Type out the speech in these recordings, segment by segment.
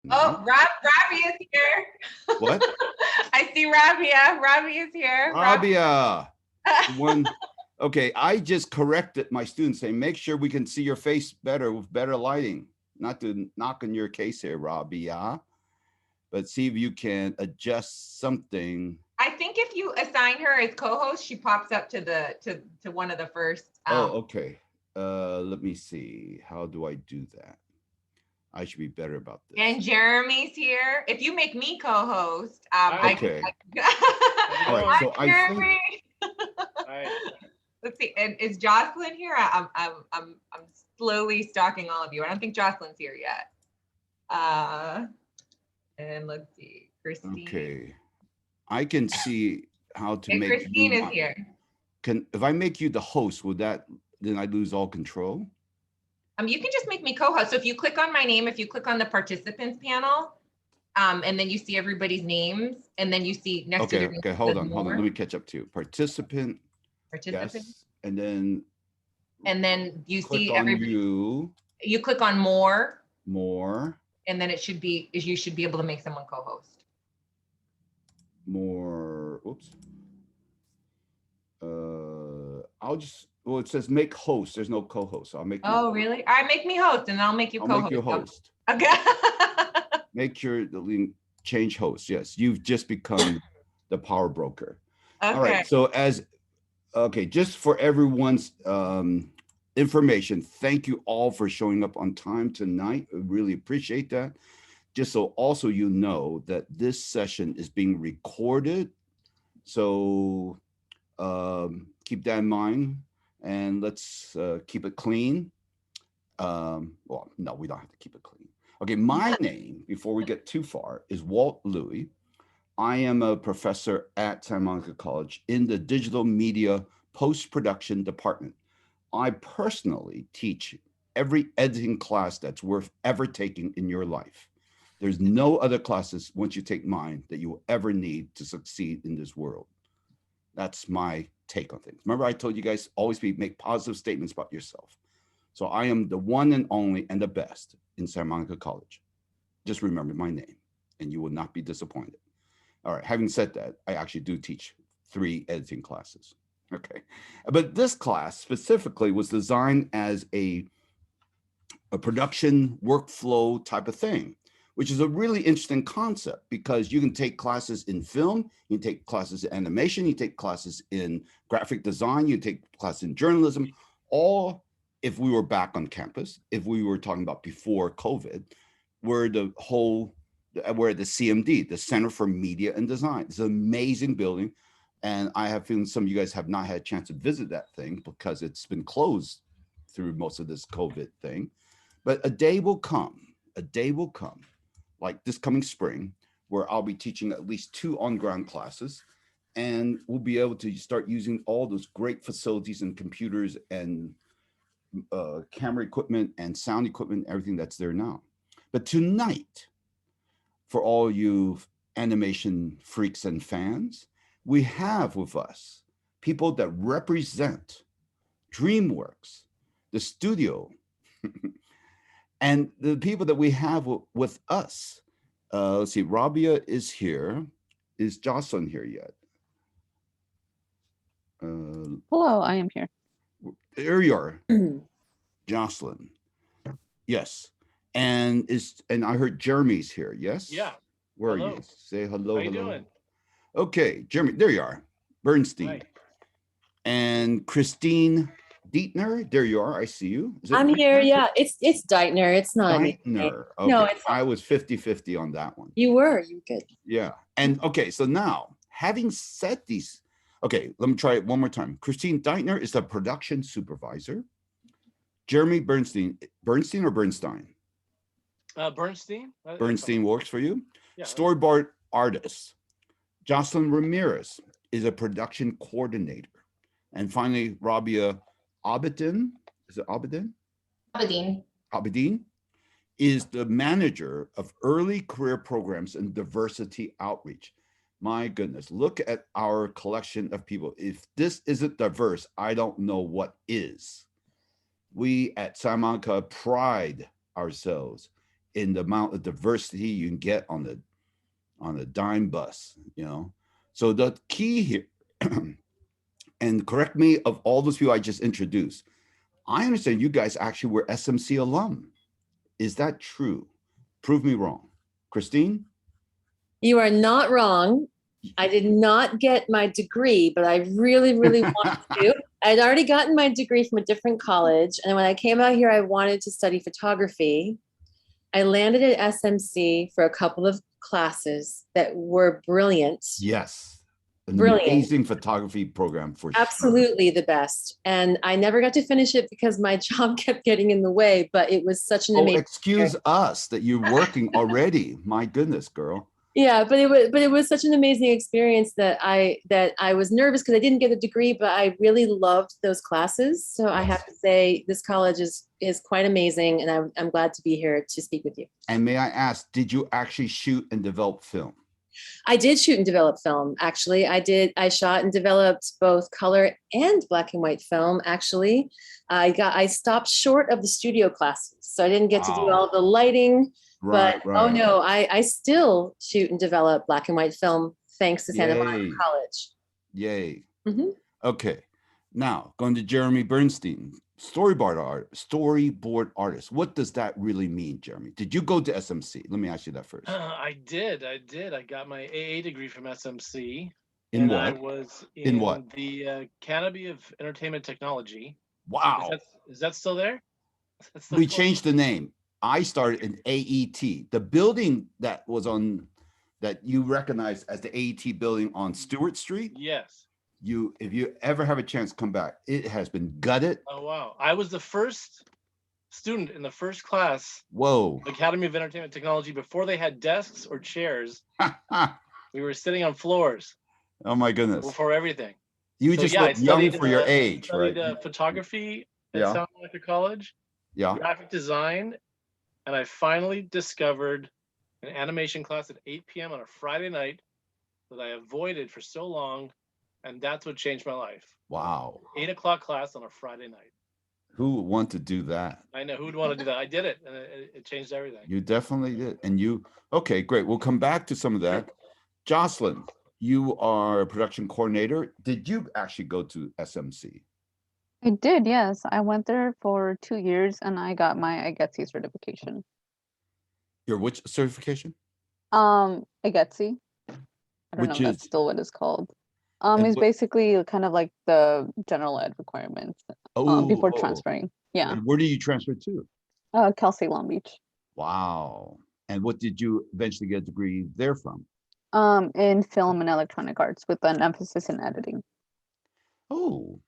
Oh, tonight. Robbie is here. What? I see Rabia. Robbie is here. Rabia, the one. Okay, I just corrected my students saying make sure we can see your face better with better lighting. Not to knock on your case here, Rabia, but see if you can adjust something. I think if you assign her as co-host, she pops up to the to one of the first. Oh, okay. Let me see. How do I do that? I should be better about And this. Jeremy's here. If you make me co-host, Hi. Okay. How's it All right. going? Hi, So I think. Jeremy. Hi. Let's see. And is Jocelyn here? I'm slowly stalking all of you. I don't think Jocelyn's here yet. And let's see, Christine. Okay. I can see how to And make you Christine is my. here. Can if I make you the host, would that then I lose all control? You can just make me co-host. So if you click on my name, if you click on the participants panel, and then you see everybody's names, and then you see next to Okay. their Okay. names Hold says on. Hold on. Let more me catch up to you. Participant. participants, Yes. And then and then you click see on everybody. you. You click on more, More. and then you should be able to make someone co-host. More. Oops. I'll just. Well, it says make host. There's no co-host. So I'll make you. Oh, really? All right, make me host, and I'll make you I'll co-host. make you host. Okay. Make sure the link change host. Yes, you've just become the power broker. All Okay. right. So as okay, just for everyone's information, thank you all for showing up on time tonight. I really appreciate that. Just so also you know that this session is being recorded. So keep that in mind and let's keep it clean. Well, no, we don't have to keep it clean. Okay, my name, before we get too far, is Walt Louis. I am a professor at Santa Monica College in the digital media post-production department. I personally teach every editing class that's worth ever taking in your life. There's no other classes once you take mine that you will ever need to succeed in this world. That's my take on things. Remember, I told you guys always make positive statements about yourself. So I am the one and only and the best in Santa Monica College. Just remember my name and you will not be disappointed. All right, having said that, I actually do teach 3 editing classes. Okay. But this class specifically was designed as a production workflow type of thing, which is a really interesting concept because you can take classes in film, you can take classes in animation, you take classes in graphic design, you take classes in journalism, all if we were back on campus, if we were talking about before COVID, where the CMD, the Center for Media and Design. It's an amazing building. And I have feeling some of you guys have not had a chance to visit that thing because it's been closed through most of this COVID thing. But a day will come, like this coming spring, where I'll be teaching at least 2 on-ground classes. And we'll be able to start using all those great facilities and computers and camera equipment and sound equipment, everything that's there now. But tonight, for all you animation freaks and fans, we have with us people that represent DreamWorks, the studio, and the people that we have with us. Let's see, Rabia is here. Is Jocelyn here yet? Hello, I am here. There you are, Jocelyn. Yes. And I heard Jeremy's here. Yes. Yeah. Where Hello. are you? Say hello. How you hello. doing? Okay, Jeremy. There you are. Bernstein. Hi. And Christine Dietner. There you are. I see you. Is it I'm here. Dietner? Yeah, it's Deitner. It's not me. Dietner. Okay. No, it's I was 50-50 on that one. you were. You good. Yeah. And okay, so now having said these, okay, let me try it one more time. Christine Deitner is the production supervisor. Jeremy Bernstein or Bernstein? Bernstein. Bernstein works for you. Yeah. Storyboard artist. Jocelyn Ramirez is a production coordinator. And finally, Rabia Abedin, is it Abedin? Abedin is the manager of early career programs and diversity outreach. My goodness, look at our collection of people. If this isn't diverse, I don't know what is. We at Santa Monica pride ourselves in the amount of diversity you can get on the dime bus, you know. So the key here, and correct me of all those people I just introduced, I understand you guys actually were SMC alum. Is that true? Prove me wrong. Christine? You are not wrong. I did not get my degree, but I really, really wanted to. I'd already gotten my degree from a different college. And when I came out here, I wanted to study photography. I landed at SMC for a couple of classes that were brilliant. Yes. An Brilliant. amazing photography program for sure. Absolutely the best. And I never got to finish it because my job kept getting in the way, but it was such an Oh, amazing excuse us that you're working already. My goodness, girl. Yeah, but it was such an amazing experience that I was nervous because I didn't get a degree, but I really loved those classes. So I have to say this college is quite amazing, and I'm glad to be here to speak with you. And may I ask, did you actually shoot and develop film? I did shoot and develop film. Actually, I shot and developed both color and black and white film. Actually, I stopped short of the studio classes, so I didn't get to do all the lighting. Right, But oh no, I still shoot and develop black and white film thanks to Santa Monica College. Yay. Mhm. Okay. Now going to Jeremy Bernstein, storyboard artist. What does that really mean, Jeremy? Did you go to SMC? Let me ask you that first. I did. I got my AA degree from SMC. In and what? I was In what? The Academy of Entertainment Technology. Wow. Is that still there? We changed the name. I started in AET. The building that was on, that you recognize as the AET building on Stewart Street. Yes. If you ever have a chance, come back. It has been gutted. Oh, wow. I was the first student in the first class. Whoa. Academy of Entertainment Technology, before they had desks or chairs. We were sitting on floors. Oh my goodness. For everything. You just look young for your age, right? I studied photography at Santa Monica College. Yeah. Graphic design. And I finally discovered an animation class at 8 p.m. on a Friday night that I avoided for so long. And that's what changed my life. Wow. 8 o'clock class on a Friday night. Who would want to do that? I know, who would want to do that? I did it, and it changed everything. You definitely did. And okay, great. We'll come back to some of that. Jocelyn, you are a production coordinator. Did you actually go to SMC? I did, yes. I went there for 2 years and I got my IGETC certification. Your which certification? IGETC. I don't know if that's still what it's called. It's basically kind of like the general ed requirements before transferring. Yeah. And where did you transfer to? Cal State Long Beach. Wow. And what did you eventually get a degree there from? In film and electronic arts with an emphasis in editing. Oh.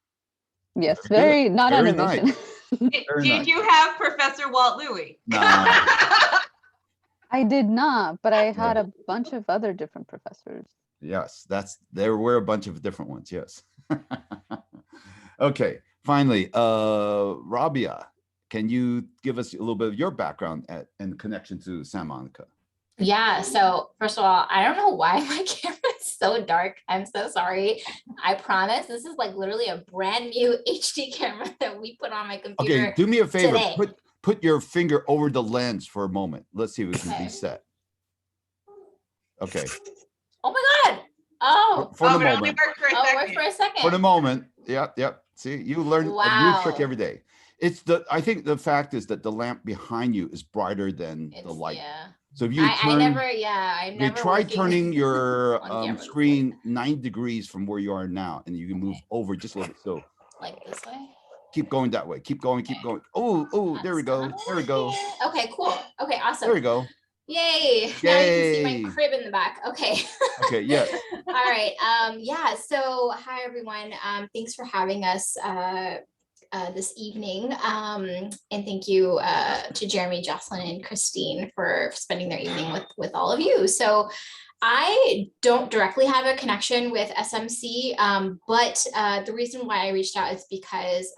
Yes, very not very animation. Nice. Did you have Professor Walt Louis? No. I did not, but I had a bunch of other different professors. Yes, there were a bunch of different ones. Yes. Okay. Finally, Rabia, can you give us a little bit of your background and connection to Santa Monica? Yeah, so first of all, I don't know why my camera is so dark. I'm so sorry. I promise this is like literally a brand new HD camera that we put on my computer. Okay, do me a favor. Today. Put your finger over the lens for a moment. Let's see if we can reset. Okay. Oh my God. Oh. For the it only moment. worked for a Oh, second. worked for a second. For the moment. Yep. See, you learn a new trick Wow. every day. I think the fact is that the lamp behind you is brighter than the light. Yeah. So if you I never try working turning your on camera. screen 9 degrees from where you are now, and you can move over just a little bit. So like this way. keep going that way. Keep going. Oh, there we go. There we go. Okay, cool. Okay, awesome. There we go. Yay. Now you can see Yay. my crib in the back. Okay. Okay, yes. All right. Yeah. So hi everyone. Thanks for having us this evening. And thank you to Jeremy, Jocelyn, and Christine for spending their evening with all of you. So I don't directly have a connection with SMC, but the reason why I reached out is because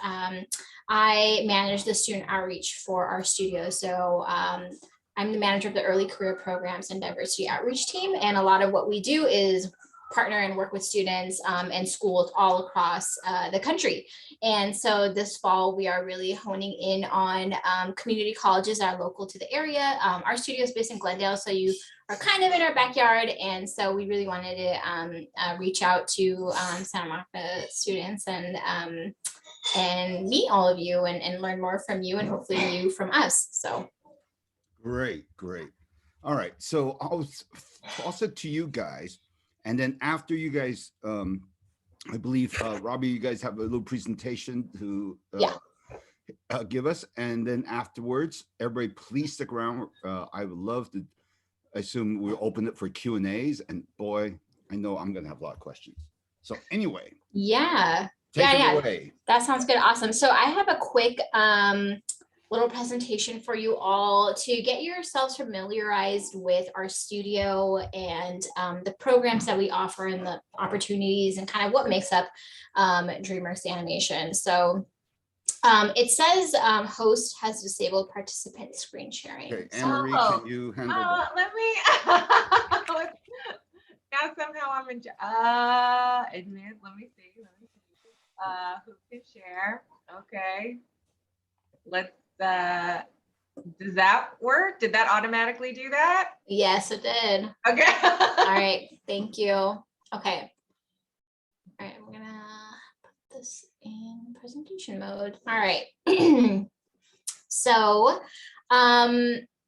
I manage the student outreach for our studio. So I'm the manager of the early career programs and diversity outreach team. And a lot of what we do is partner and work with students and schools all across the country. And so this fall, we are really honing in on community colleges that are local to the area. Our studio is based in Glendale, so you are kind of in our backyard. And so we really wanted to reach out to Santa Monica students and meet all of you and learn more from you and hopefully you from us. So great. All right, so I'll toss it to you guys, and then after you guys, I believe Robbie, you guys have a little presentation to give us, and then afterwards, everybody please stick around. I would love to. I assume we'll open it for Q&As, and boy, I know I'm gonna have a lot of questions. So anyway, take it away. That sounds good. Awesome. So I have a quick little presentation for you all to get yourselves familiarized with our studio and the programs that we offer and the opportunities and kind of what makes up DreamWorks Animation. So it says host has disabled participant screen sharing. Okay, Anne-Marie, can you handle that? Let me. Now somehow I'm in. Admit. Let me see. Who can share? Okay. Let's. Does that work? Did that automatically do that? Yes, it did. Okay. All right. Thank you. Okay. All right. I'm gonna put this in presentation mode. All right. So,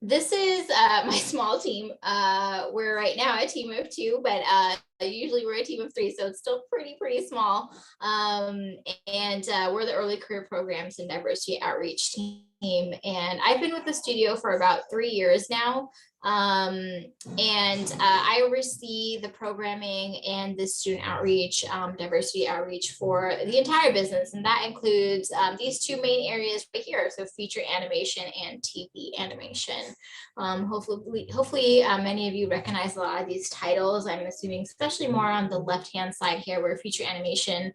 this is my small team. We're right now a team of 2, but usually we're a team of 3, so it's still pretty small. And we're the early career programs and diversity outreach team. And I've been with the studio for about 3 years now. I oversee the programming and the student outreach, diversity outreach for the entire business. And that includes these 2 main areas right here. So feature animation and TV animation. Hopefully many of you recognize a lot of these titles. I'm assuming especially more on the left-hand side here where feature animation,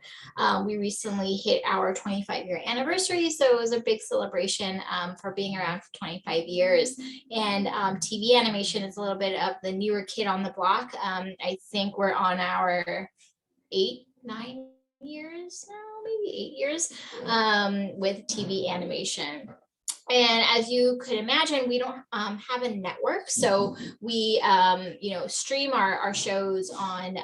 we recently hit our 25-year anniversary. So it was a big celebration for being around for 25 years. And TV animation is a little bit of the newer kid on the block. I think we're on our 8-9 years now, maybe 8 years with TV animation. And as you could imagine, we don't have a network. So we, stream our shows on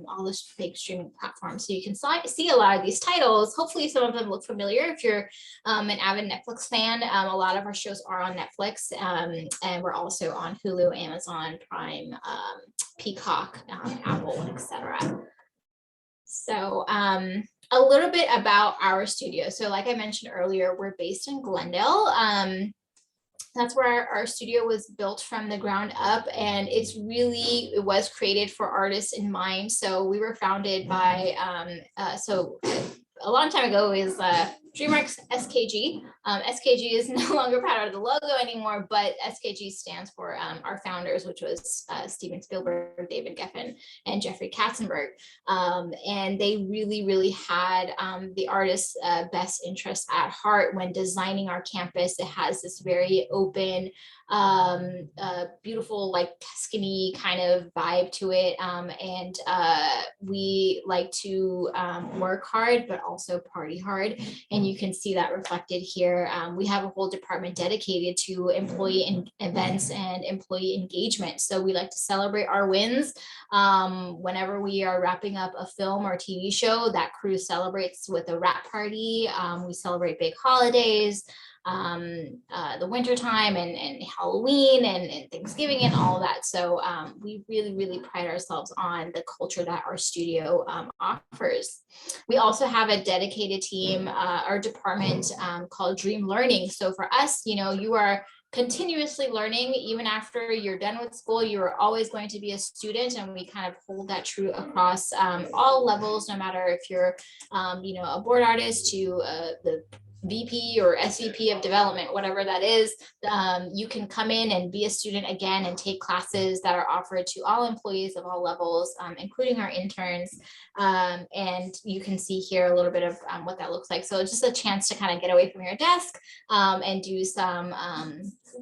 all the big streaming platforms. So you can see a lot of these titles. Hopefully some of them look familiar. If you're an avid Netflix fan, a lot of our shows are on Netflix. And we're also on Hulu, Amazon Prime, Peacock, Apple, etc. So a little bit about our studio. So like I mentioned earlier, we're based in Glendale. That's where our studio was built from the ground up, and it was created for artists in mind. So we were founded by, a long time ago is DreamWorks SKG. SKG is no longer part of the logo anymore, but SKG stands for our founders, which was Steven Spielberg, David Geffen, and Jeffrey Katzenberg. And they really had the artist's best interest at heart when designing our campus. It has this very open, beautiful, like Tuscany kind of vibe to it. And we like to work hard, but also party hard. And you can see that reflected here. We have a whole department dedicated to employee events and employee engagement. So we like to celebrate our wins. Whenever we are wrapping up a film or TV show, that crew celebrates with a wrap party. We celebrate big holidays, the winter time and Halloween and Thanksgiving and all of that. So we really pride ourselves on the culture that our studio offers. We also have a dedicated team, our department called Dream Learning. So for us, you are continuously learning. Even after you're done with school, you are always going to be a student, and we kind of hold that true across all levels, no matter if you're a board artist to the VP or SVP of development, whatever that is. You can come in and be a student again and take classes that are offered to all employees of all levels, including our interns. And you can see here a little bit of what that looks like. So it's just a chance to kind of get away from your desk and do some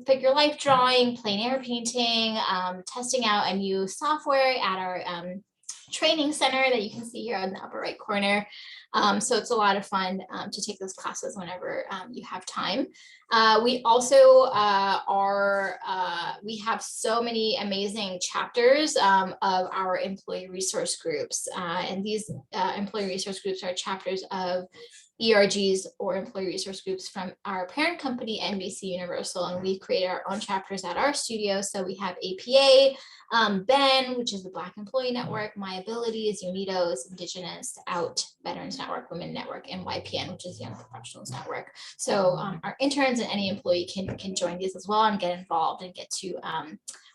figure life drawing, plein air painting, testing out a new software at our training center that you can see here on the upper right corner. So it's a lot of fun to take those classes whenever you have time. We also we have so many amazing chapters of our employee resource groups. And these employee resource groups are chapters of ERGs or employee resource groups from our parent company, NBC Universal, and we create our own chapters at our studio. So we have APA, BEN, which is the Black Employee Network, My Abilities, UNIDOS, Indigenous, OUT, Veterans Network, Women Network, and YPN, which is Young Professionals Network. So our interns and any employee can join these as well and get involved and get to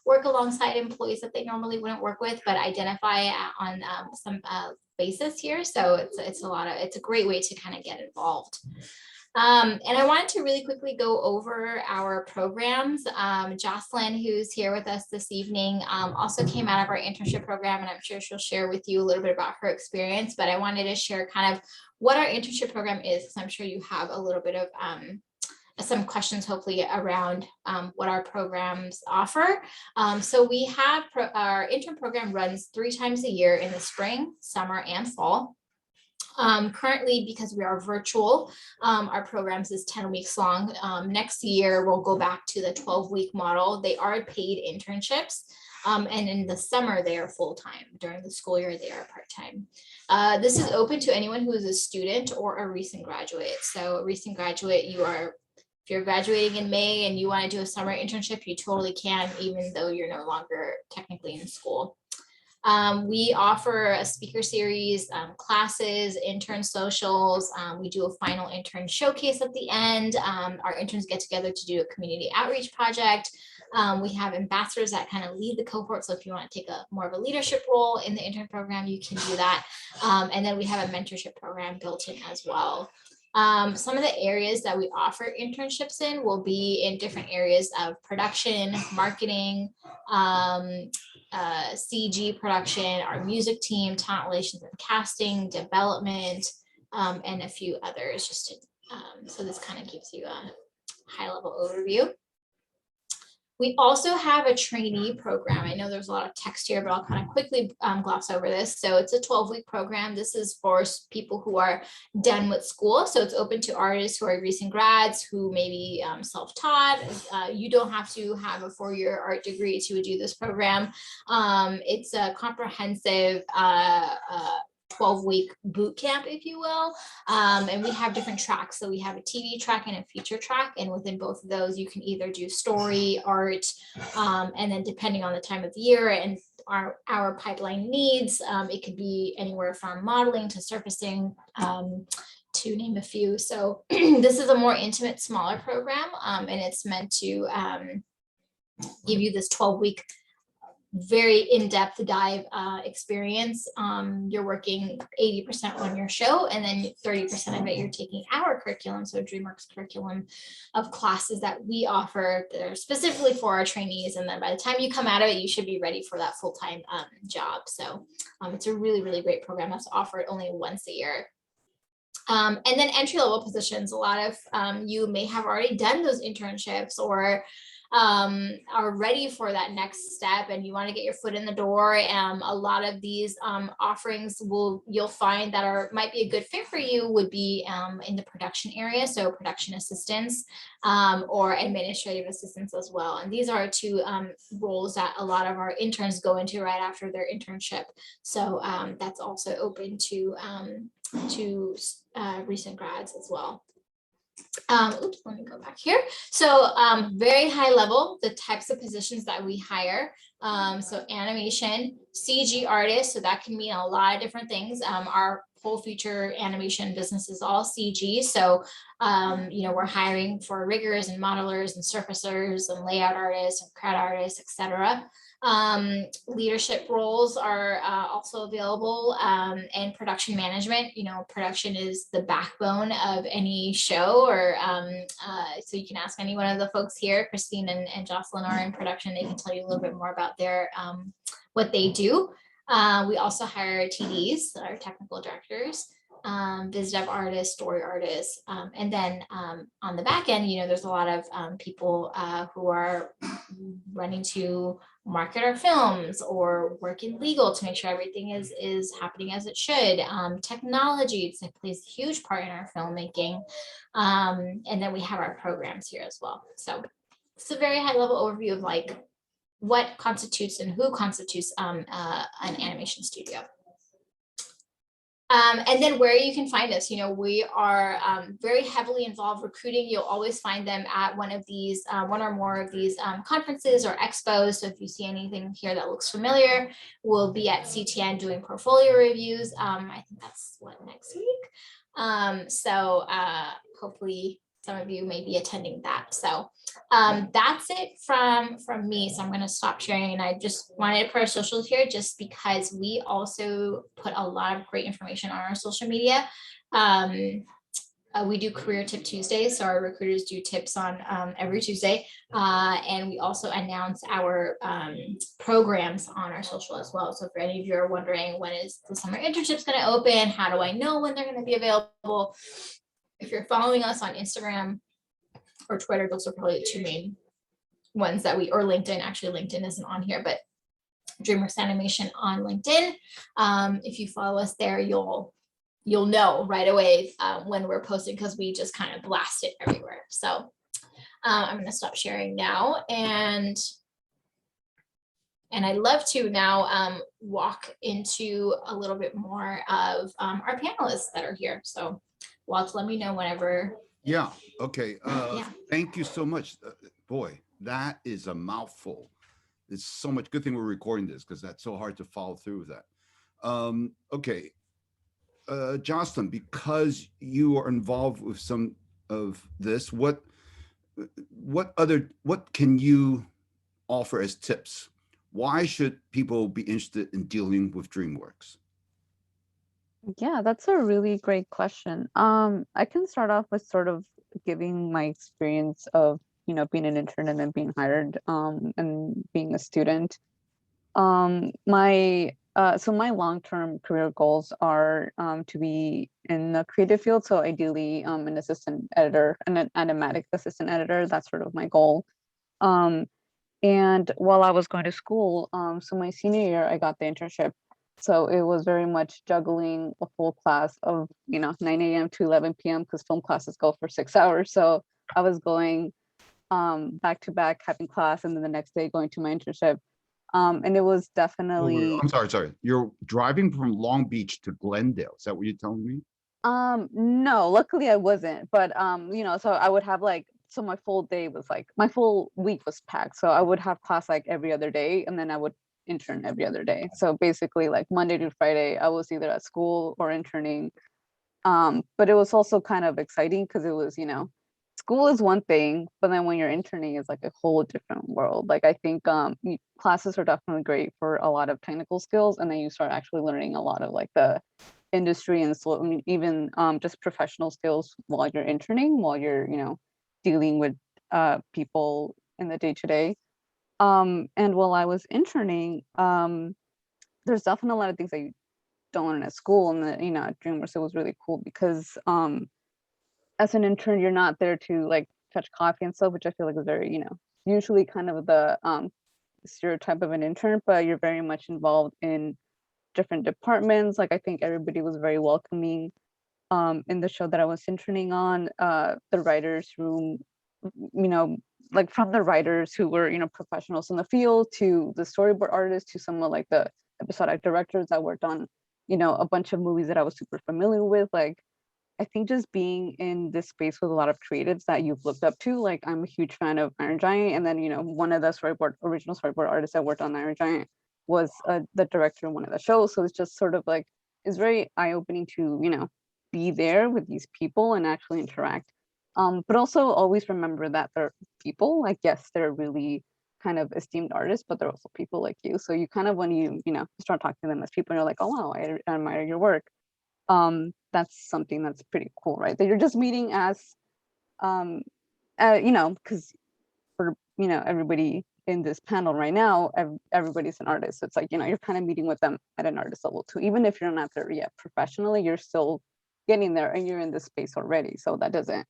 work alongside employees that they normally wouldn't work with, but identify on some basis here. So it's a great way to kind of get involved. And I wanted to really quickly go over our programs. Jocelyn, who's here with us this evening, also came out of our internship program, and I'm sure she'll share with you a little bit about her experience, but I wanted to share kind of what our internship program is, because I'm sure you have a little bit of some questions hopefully around what our programs offer. So we have our intern program runs 3 times a year in the spring, summer, and fall. Currently, because we are virtual, our programs is 10 weeks long. Next year, we'll go back to the 12-week model. They are paid internships. And in the summer, they are full-time. During the school year, they are part-time. This is open to anyone who is a student or a recent graduate. So a recent graduate, if you're graduating in May and you want to do a summer internship, you totally can, even though you're no longer technically in school. We offer a speaker series, classes, intern socials. We do a final intern showcase at the end. Our interns get together to do a community outreach project. We have ambassadors that kind of lead the cohort. So if you want to take more of a leadership role in the intern program, you can do that. And then we have a mentorship program built in as well. Some of the areas that we offer internships in will be in different areas of production, marketing, CG production, our music team, talent relations and casting, development, and a few others. So this kind of gives you a high level overview. We also have a trainee program. I know there's a lot of text here, but I'll kind of quickly gloss over this. So it's a 12-week program. This is for people who are done with school. So it's open to artists who are recent grads, who may be self-taught. You don't have to have a 4-year art degree to do this program. It's a comprehensive 12-week boot camp, if you will. And we have different tracks. So we have a TV track and a feature track. And within both of those, you can either do story, art, and then depending on the time of the year and our pipeline needs, it could be anywhere from modeling to surfacing, to name a few. So this is a more intimate, smaller program, and it's meant to give you this 12-week very in-depth dive experience. You're working 80% on your show, and then 30% of it you're taking our curriculum, so DreamWorks curriculum of classes that we offer that are specifically for our trainees. And then by the time you come out of it, you should be ready for that full-time job. So it's a really, really great program that's offered only once a year. And then entry-level positions, a lot of you may have already done those internships or are ready for that next step and you want to get your foot in the door. A lot of these offerings you'll find that might be a good fit for you would be in the production area, so production assistants or administrative assistants as well. And these are 2 roles that a lot of our interns go into right after their internship. So that's also open to recent grads as well. Oops, let me go back here. So very high level, the types of positions that we hire. So animation, CG artists, so that can mean a lot of different things. Our whole feature animation business is all CG. So, we're hiring for riggers and modelers and surfacers and layout artists and crowd artists, etc. Leadership roles are also available, and production management. Production is the backbone of any show, or so you can ask any one of the folks here. Christine and Jocelyn are in production. They can tell you a little bit more about their what they do. We also hire TDs, our technical directors, biz dev artists, story artists, and then on the back end, there's a lot of people who are running to market our films or work in legal to make sure everything is happening as it should. Technology plays a huge part in our filmmaking. And then we have our programs here as well. So it's a very high level overview of like what constitutes and who constitutes an animation studio. And then where you can find us, we are very heavily involved recruiting. You'll always find them at one of these, one or more of these conferences or expos. So if you see anything here that looks familiar, we'll be at CTN doing portfolio reviews. I think that's next week. So hopefully some of you may be attending that. So that's it from me. So I'm going to stop sharing, and I just wanted to put our socials here just because we also put a lot of great information on our social media. We do Career Tip Tuesdays, so our recruiters do tips on every Tuesday, and we also announce our programs on our social as well. So if any of you are wondering when is the summer internships going to open, how do I know when they're going to be available? If you're following us on Instagram or Twitter, those are probably the two main ones that or LinkedIn. Actually, LinkedIn isn't on here, but DreamWorks Animation on LinkedIn. If you follow us there, you'll know right away when we're posting, because we just kind of blast it everywhere. So I'm going to stop sharing now, and I'd love to now walk into a little bit more of our panelists that are here. So Walt, let me know whenever. Yeah. Okay. Yeah. Thank you so much. Boy, that is a mouthful. It's so much. Good thing we're recording this, because that's so hard to follow through with that. Okay. Jocelyn, because you are involved with some of this, what can you offer as tips? Why should people be interested in dealing with DreamWorks? Yeah, that's a really great question. I can start off with sort of giving my experience of, being an intern and then being hired, and being a student. My long-term career goals are to be in the creative field. So ideally, an assistant editor, an animatic assistant editor. That's sort of my goal. And while I was going to school, so my senior year, I got the internship. So it was very much juggling a full class of, 9 a.m. to 11 p.m. because film classes go for 6 hours. So I was going back to back, having class, and then the next day going to my internship. And it was definitely. I'm sorry. You're driving from Long Beach to Glendale. Is that what you're telling me? No, luckily I wasn't. But so I would have so my full day was my full week was packed. So I would have class every other day, and then I would intern every other day. So basically Monday to Friday, I was either at school or interning. But it was also kind of exciting because it was, school is one thing, but then when you're interning, it's a whole different world. I think classes are definitely great for a lot of technical skills, and then you start actually learning a lot of the industry and so even just professional skills while you're interning, while you're dealing with people in the day-to-day. And while I was interning, there's definitely a lot of things that you don't learn at school, and at DreamWorks it was really cool because as an intern you're not there to touch coffee and stuff, which I feel is very usually kind of the stereotype of an intern, but you're very much involved in different departments. I think everybody was very welcoming in the show that I was interning on. The writers room, from the writers who were professionals in the field, to the storyboard artists, to some of the episodic directors that worked on a bunch of movies that I was super familiar with. I think just being in this space with a lot of creatives that you've looked up to. I'm a huge fan of Iron Giant, and then one of the original storyboard artists that worked on Iron Giant was the director of one of the shows. So it's just sort of it's very eye-opening to be there with these people and actually interact. But also always remember that they're people. Yes, they're really kind of esteemed artists, but they're also people like you. So you kind of, when you start talking to them as people, and you're oh wow, I admire your work. That's something that's pretty cool, right? That you're just meeting as because for everybody in this panel right now, everybody's an artist. So it's you're kind of meeting with them at an artist level too. Even if you're not there yet professionally, you're still getting there, and you're in this space already. So that doesn't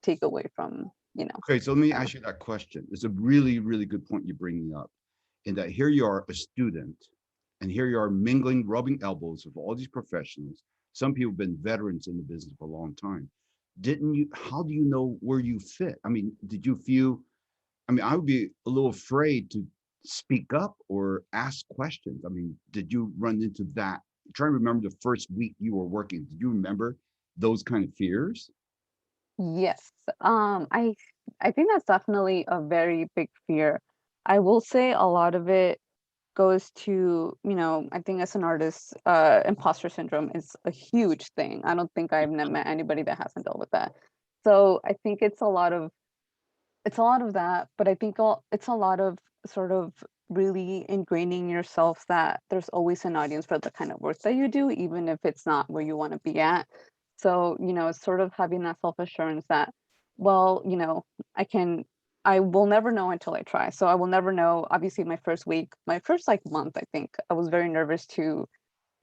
take away from Okay, so let me ask you that question. It's a really, really good point you're bringing up. in that here you are a student, and here you are mingling, rubbing elbows with all these professionals. Some people have been veterans in the business for a long time. Didn't you? How do you know where you fit? I mean, did you feel? I mean, I would be a little afraid to speak up or ask questions. I mean, did you run into that? I'm trying to remember the first week you were working. Did you remember those kind of fears? Yes. I think that's definitely a very big fear. I will say a lot of it goes to, I think as an artist, imposter syndrome is a huge thing. I don't think I've met anybody that hasn't dealt with that. So I think it's a lot of that, but I think it's a lot of sort of really ingraining yourself that there's always an audience for the kind of work that you do, even if it's not where you want to be at. So, it's sort of having that self-assurance that, well, I will never know until I try. So I will never know. Obviously, my first week, my first like month, I think I was very nervous to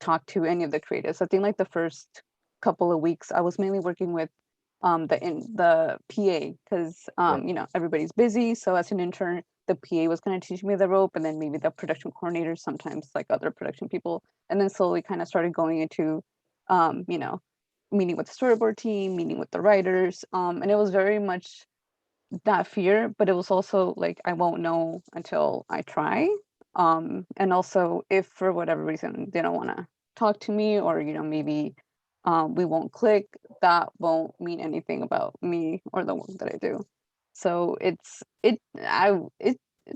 talk to any of the creatives. I think like the first couple of weeks, I was mainly working with the PA because Right. everybody's busy. So as an intern, the PA was going to teach me the rope, and then maybe the production coordinator, sometimes like other production people, and then slowly kind of started going into meeting with the storyboard team, meeting with the writers, and it was very much that fear, but it was also like I won't know until I try. And also if for whatever reason they don't want to talk to me, or maybe we won't click, that won't mean anything about me or the work that I do. So it's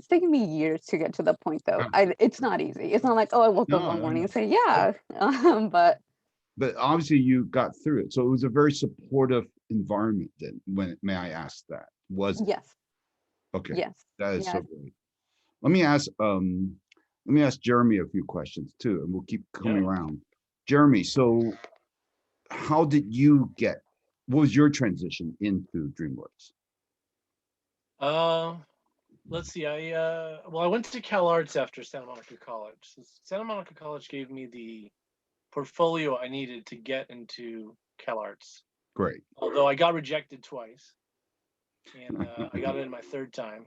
taken me years to get to the point though. It's not easy. It's not like, oh, I woke up No, one no, morning no. and say yeah. But But obviously you got through it. So it was a very supportive environment then, when may I ask that? Was it? yes, Okay. yes, That is so yes. great. Let me ask Jeremy a few questions too, and we'll keep coming Yeah. around. Jeremy, so how did you get, what was your transition into DreamWorks? Um, let's see. I went to Cal Arts after Santa Monica College. So Santa Monica College gave me the portfolio I needed to get into Cal Arts. Great. Although I got rejected twice, and I got it in my third time.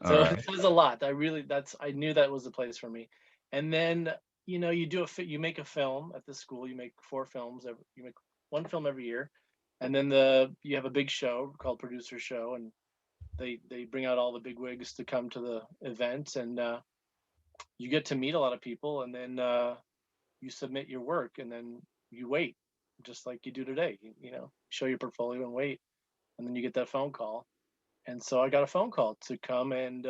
All So right. it says a lot. I knew that was the place for me. And then you make a film at the school. You make 4 films. You make one film every year, and then you have a big show called producer show, and they bring out all the big wigs to come to the event, and you get to meet a lot of people, and then you submit your work, and then you wait, just like you do today. Show your portfolio and wait, and then you get that phone call. And so I got a phone call to come and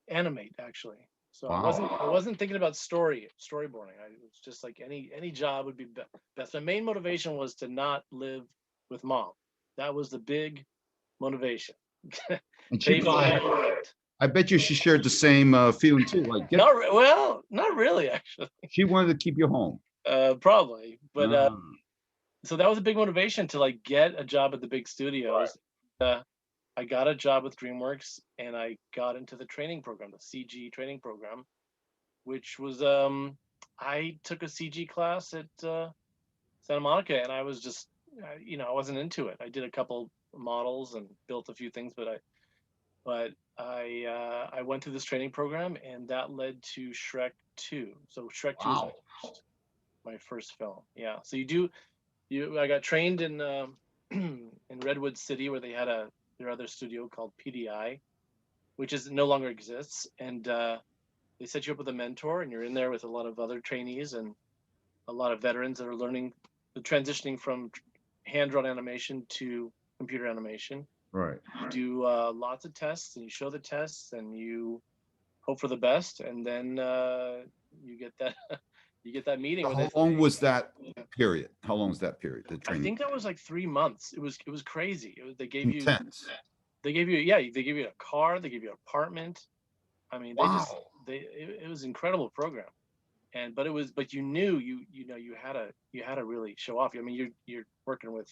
animate, actually. So I wasn't Wow. I wasn't thinking about storyboarding. I was just like any job would be best. My main motivation was to not live with mom. That was the big motivation. And Pay for my rent. I bet you she shared the same feeling too. Like, Not really, actually. she wanted to keep you home. Probably, but Ah, so that was a big motivation to like get a job at the big studios. I got a job with DreamWorks, and I got into the training program, the CG training program, which was I took a CG class at Santa Monica, and I was just I wasn't into it. I did a couple models and built a few things, but I went through this training program, and that led to Shrek 2. So Shrek 2 was wow. my first film. Yeah. So I got trained in in Redwood City, where they had their other studio called PDI, which is no longer exists, and they set you up with a mentor, and you're in there with a lot of other trainees and a lot of veterans that are learning the transitioning from hand-drawn animation to computer animation. Right. You do lots of tests, and you show the tests, and you hope for the best, and then you get that you get that meeting. How long was that period? How long was that period? The I training? think that was like 3 months. It was crazy. They gave you Intense. they gave you a car, they gave you an apartment. I mean, Wow. it was an incredible program. But you knew you had to really show off. I mean, you're working with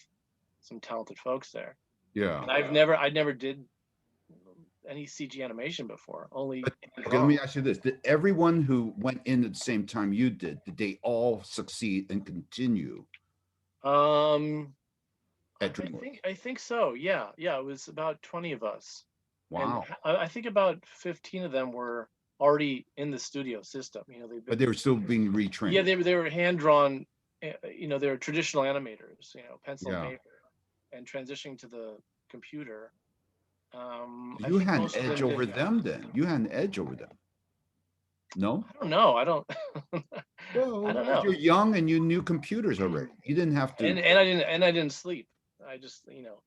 some talented folks there. Yeah. And I never did any CG animation before, only But hand okay, let me drawn. ask you this. Did everyone who went in at the same time you did they all succeed and continue Um, at DreamWorks? I think so. Yeah, it was about 20 of us. Wow. And I think about 15 of them were already in the studio system. You know, But they were still being retrained. yeah, they were hand drawn. You know, they were traditional animators. You know, pencil and Yeah. paper, and transitioning to the computer. I You think had an most of edge them over did. them then. You had an edge over them. No? I don't know. I don't. Well, I don't because know. you're young and you knew computers already. You didn't have to. And I didn't sleep. I just, you know,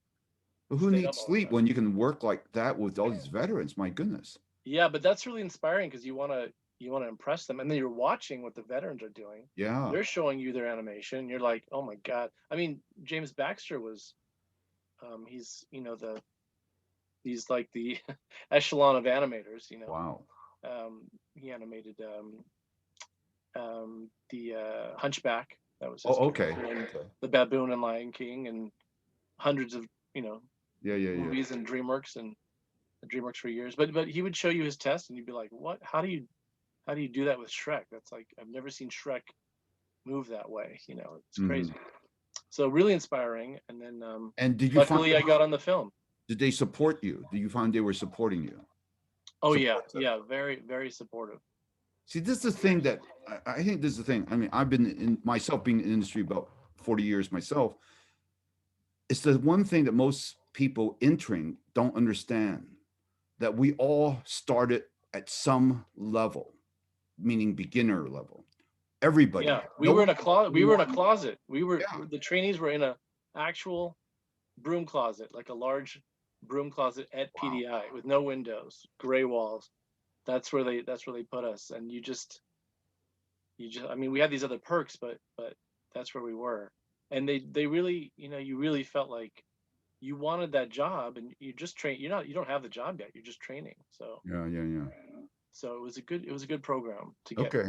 But who stayed needs up all the sleep time. when you can work like that with all these veterans? My goodness. Yeah, but that's really inspiring because you want to impress them, and then you're watching what the veterans are doing. Yeah. They're showing you their animation. You're like, oh my god. I mean, James Baxter was, he's, you know, he's like the echelon of animators. You know, Wow. he animated the Hunchback. That was his Oh, okay. character, and Okay. the Baboon and Lion King, and hundreds of, you know, Yeah, yeah, yeah. movies and DreamWorks for years. But he would show you his test, and you'd be like, what? How do you do that with Shrek? That's like, I've never seen Shrek move that way. You know, it's crazy. So really inspiring. And then And did you luckily I find, got on the film. did they support you? Did you find they were supporting you? Oh yeah, Supportive. yeah, very, very supportive. See, this is the thing that I think this is the thing. I mean, I've been in myself being in the industry about 40 years myself. It's the one thing that most people entering don't understand, that we all started at some level, meaning beginner level. Everybody. Yeah, we No were in a one- closet. We were in a closet. We were Yeah. the trainees were in a actual broom closet, like a large broom closet at Wow. PDI with no windows, gray walls. That's where they put us. And you just I mean, we had these other perks, but that's where we were. And they really, you know, you really felt like you wanted that job, and you just train. You don't have the job yet. You're just training. So Yeah, yeah, yeah. so it was a good program to Okay.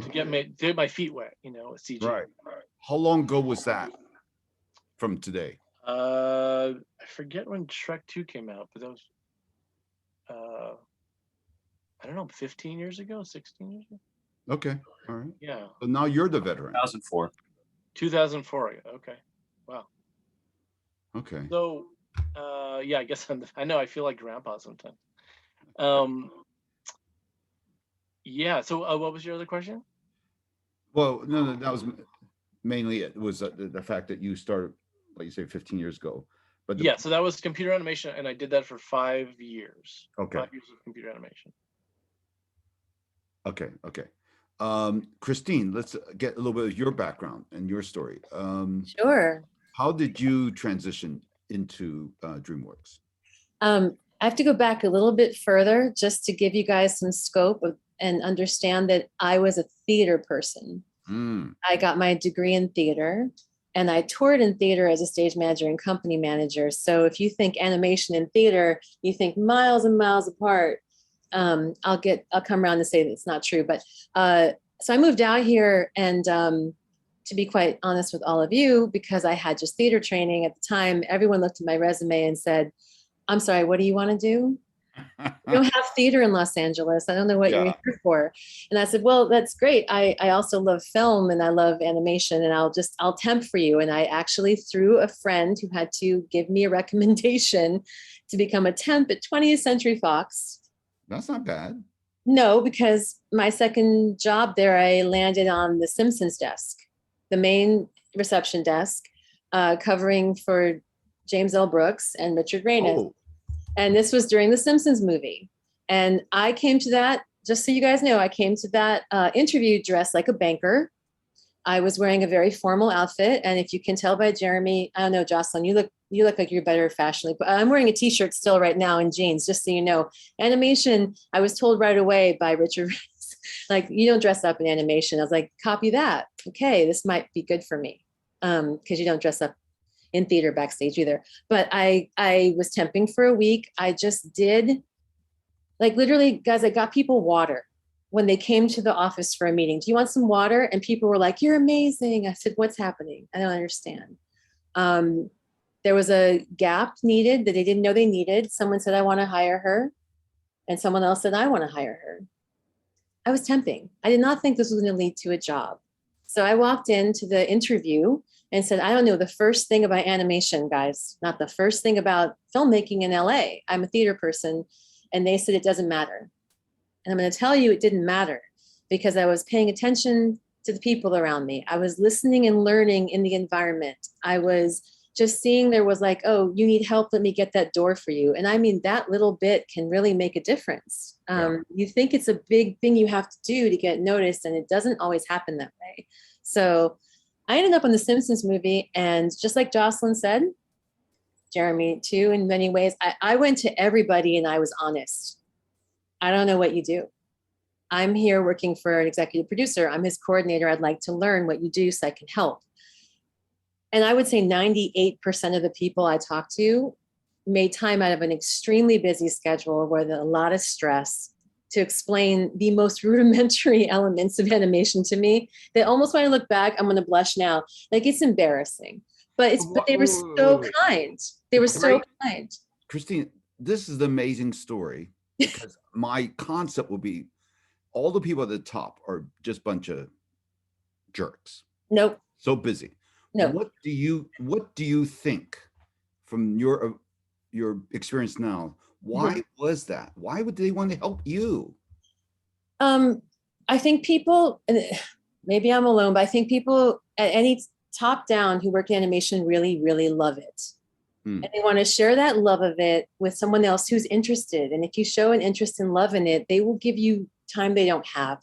get my feet wet, you know, with CG. Right. How long ago was that from today? I forget when Shrek 2 came out, but that was I don't know, 15 years ago, 16 years ago. Okay. All right. Yeah. So now you're the veteran. 2004. 2004. Okay. Wow. Okay. So yeah, I guess I know I feel like grandpa sometimes. Yeah, so what was your other question? Well, no, that was mainly it. Was the fact that you started, like you say, 15 years ago. But Yeah, so that was computer animation, and I did that for 5 years. Okay. 5 years of computer animation. Okay. Okay. Christine, let's get a little bit of your background and your story. Sure. How did you transition into DreamWorks? I have to go back a little bit further just to give you guys some scope and understand that I was a theater person. I got my degree in theater, and I toured in theater as a stage manager and company manager. So if you think animation and theater, you think miles and miles apart. I'll come around and say that it's not true. But so I moved out here, and to be quite honest with all of you, because I had just theater training at the time, everyone looked at my resume and said, I'm sorry, what do you want to do? We don't have theater in Los Angeles. I don't know what you're here for. And I said, well, that's great. I also love film and I love animation, and I'll temp for you. And I actually, through a friend who had to give me a recommendation to become a temp at 20th Century Fox. That's not bad. No, because my second job there, I landed on the Simpsons desk, the main reception desk, covering for James L. Brooks and Richard Raines. Oh. And this was during the Simpsons movie. And I came to that, just so you guys know, I came to that interview dressed like a banker. I was wearing a very formal outfit. And if you can tell by Jeremy, I don't know, Jocelyn, you look like you're better fashionably, but I'm wearing a t-shirt still right now and jeans, just so you know. Animation, I was told right away by Richard, like, you don't dress up in animation. I was like, copy that. Okay, this might be good for me. Because you don't dress up in theater backstage either. But I was temping for a week. I just did, like, literally, guys, I got people water when they came to the office for a meeting. Do you want some water? And people were like, you're amazing. I said, what's happening? I don't understand. There was a gap needed that they didn't know they needed. Someone said, I want to hire her. And someone else said, I want to hire her. I was temping. I did not think this was going to lead to a job. So I walked into the interview and said, I don't know the first thing about animation, guys, not the first thing about filmmaking in LA. I'm a theater person. And they said, it doesn't matter. And I'm going to tell you, it didn't matter because I was paying attention to the people around me. I was listening and learning in the environment. I was just seeing there was like, oh, you need help. Let me get that door for you. And I mean, that little bit can really make a difference. You think it's a big thing you have to do to get noticed, and it doesn't always happen that way. So I ended up on the Simpsons movie, and just like Jocelyn said, Jeremy too, in many ways, I went to everybody and I was honest. I don't know what you do. I'm here working for an executive producer. I'm his coordinator. I'd like to learn what you do so I can help. And I would say 98% of the people I talked to made time out of an extremely busy schedule with a lot of stress to explain the most rudimentary elements of animation to me that almost when I look back, I'm going to blush now. Like, it's embarrassing, but they were so kind. They were so kind. Christine, this is the amazing story because my concept will be all the people at the top are just a bunch of jerks. Nope. So busy. No. What do you think from your experience now? Why was that? Why would they want to help you? I think people, maybe I'm alone, but I think people at any top down who work in animation really, really love it. And they want to share that love of it with someone else who's interested. And if you show an interest and love in it, they will give you time they don't have.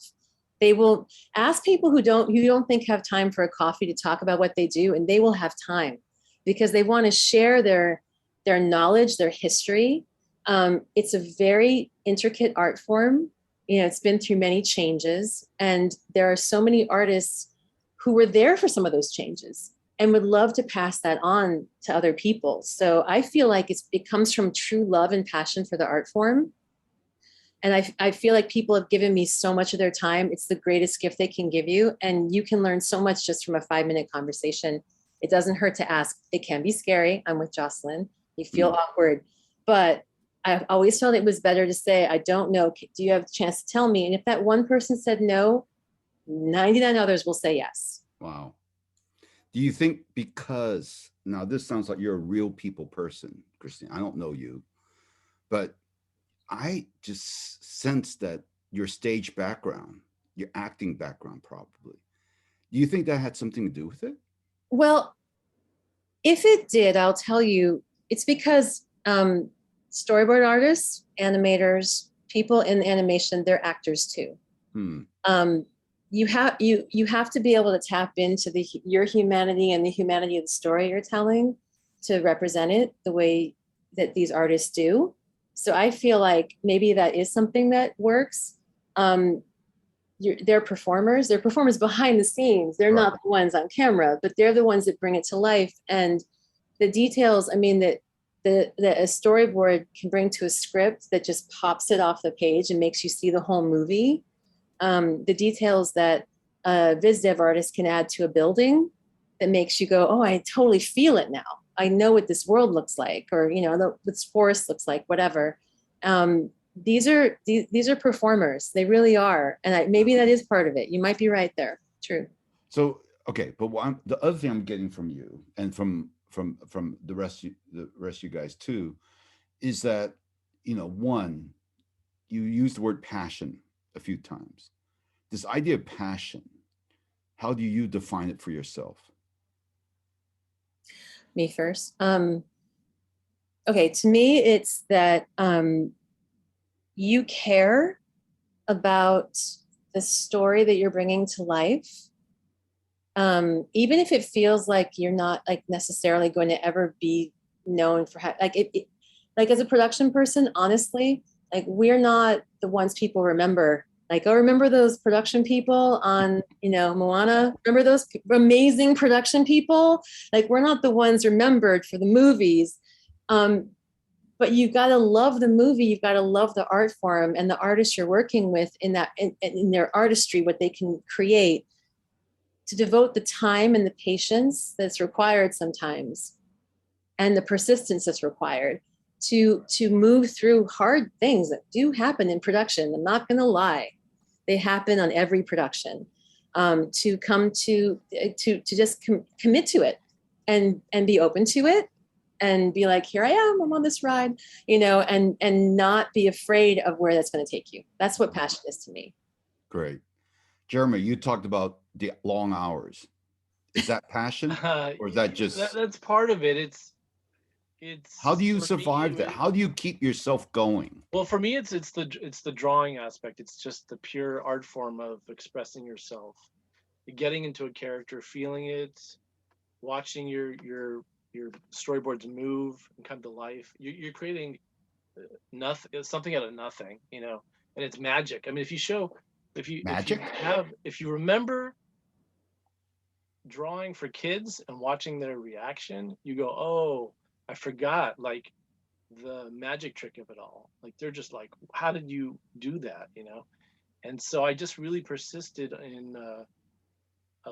They will ask people who you don't think have time for a coffee to talk about what they do, and they will have time because they want to share their knowledge, their history. It's a very intricate art form. You know, it's been through many changes, and there are so many artists who were there for some of those changes and would love to pass that on to other people. So I feel like it comes from true love and passion for the art form. And I feel like people have given me so much of their time. It's the greatest gift they can give you. And you can learn so much just from a 5-minute conversation. It doesn't hurt to ask. It can be scary. I'm with Jocelyn. You feel awkward. But I've always felt it was better to say, I don't know. Do you have a chance to tell me? And if that one person said no, 99 others will say yes. Wow. Do you think because, now this sounds like you're a real people person, Christine. I don't know you, but I just sense that your stage background, your acting background probably. Do you think that had something to do with it? Well, if it did, I'll tell you, it's because storyboard artists, animators, people in animation, they're actors too. You have to be able to tap into your humanity and the humanity of the story you're telling to represent it the way that these artists do. So I feel like maybe that is something that works. They're performers. They're performers behind the scenes. They're not the ones on camera, but they're the ones that bring it to life. And the details, I mean, that a storyboard can bring to a script that just pops it off the page and makes you see the whole movie. The details that a viz dev artist can add to a building that makes you go, oh, I totally feel it now. I know what this world looks like, or, you know, this forest looks like, whatever. These are performers. They really are. And maybe that is part of it. You might be right there. True. So, okay. But the other thing I'm getting from you and from the rest of you guys too, is that, you know, one, you use the word passion a few times. This idea of passion, how do you define it for yourself? Me first. Okay, to me, it's that you care about the story that you're bringing to life, even if it feels like you're not like necessarily going to ever be known for like as a production person, honestly, like we're not the ones people remember. Like, oh, remember those production people on, you know, Moana? Remember those amazing production people? Like, we're not the ones remembered for the movies. But you've got to love the movie. You've got to love the art form and the artists you're working with in their artistry, what they can create, to devote the time and the patience that's required sometimes, and the persistence that's required to move through hard things that do happen in production. I'm not going to lie. They happen on every production. To just commit to it and be open to it and be like, here I am, I'm on this ride, you know, and not be afraid of where that's going to take you. That's what passion is to me. Great. Jeremy, you talked about the long hours. Is that passion, or is that just that's part of it. It's how do you for survive me, that? How do you keep yourself going? well, for me, it's the drawing aspect. It's just the pure art form of expressing yourself, getting into a character, feeling it, watching your storyboards move and come to life. You're creating nothing, something out of nothing, you know, and it's magic. I mean, if Magic? if you remember drawing for kids and watching their reaction, you go, oh, I forgot like the magic trick of it all. Like they're just like, how did you do that, you know? And so I just really persisted in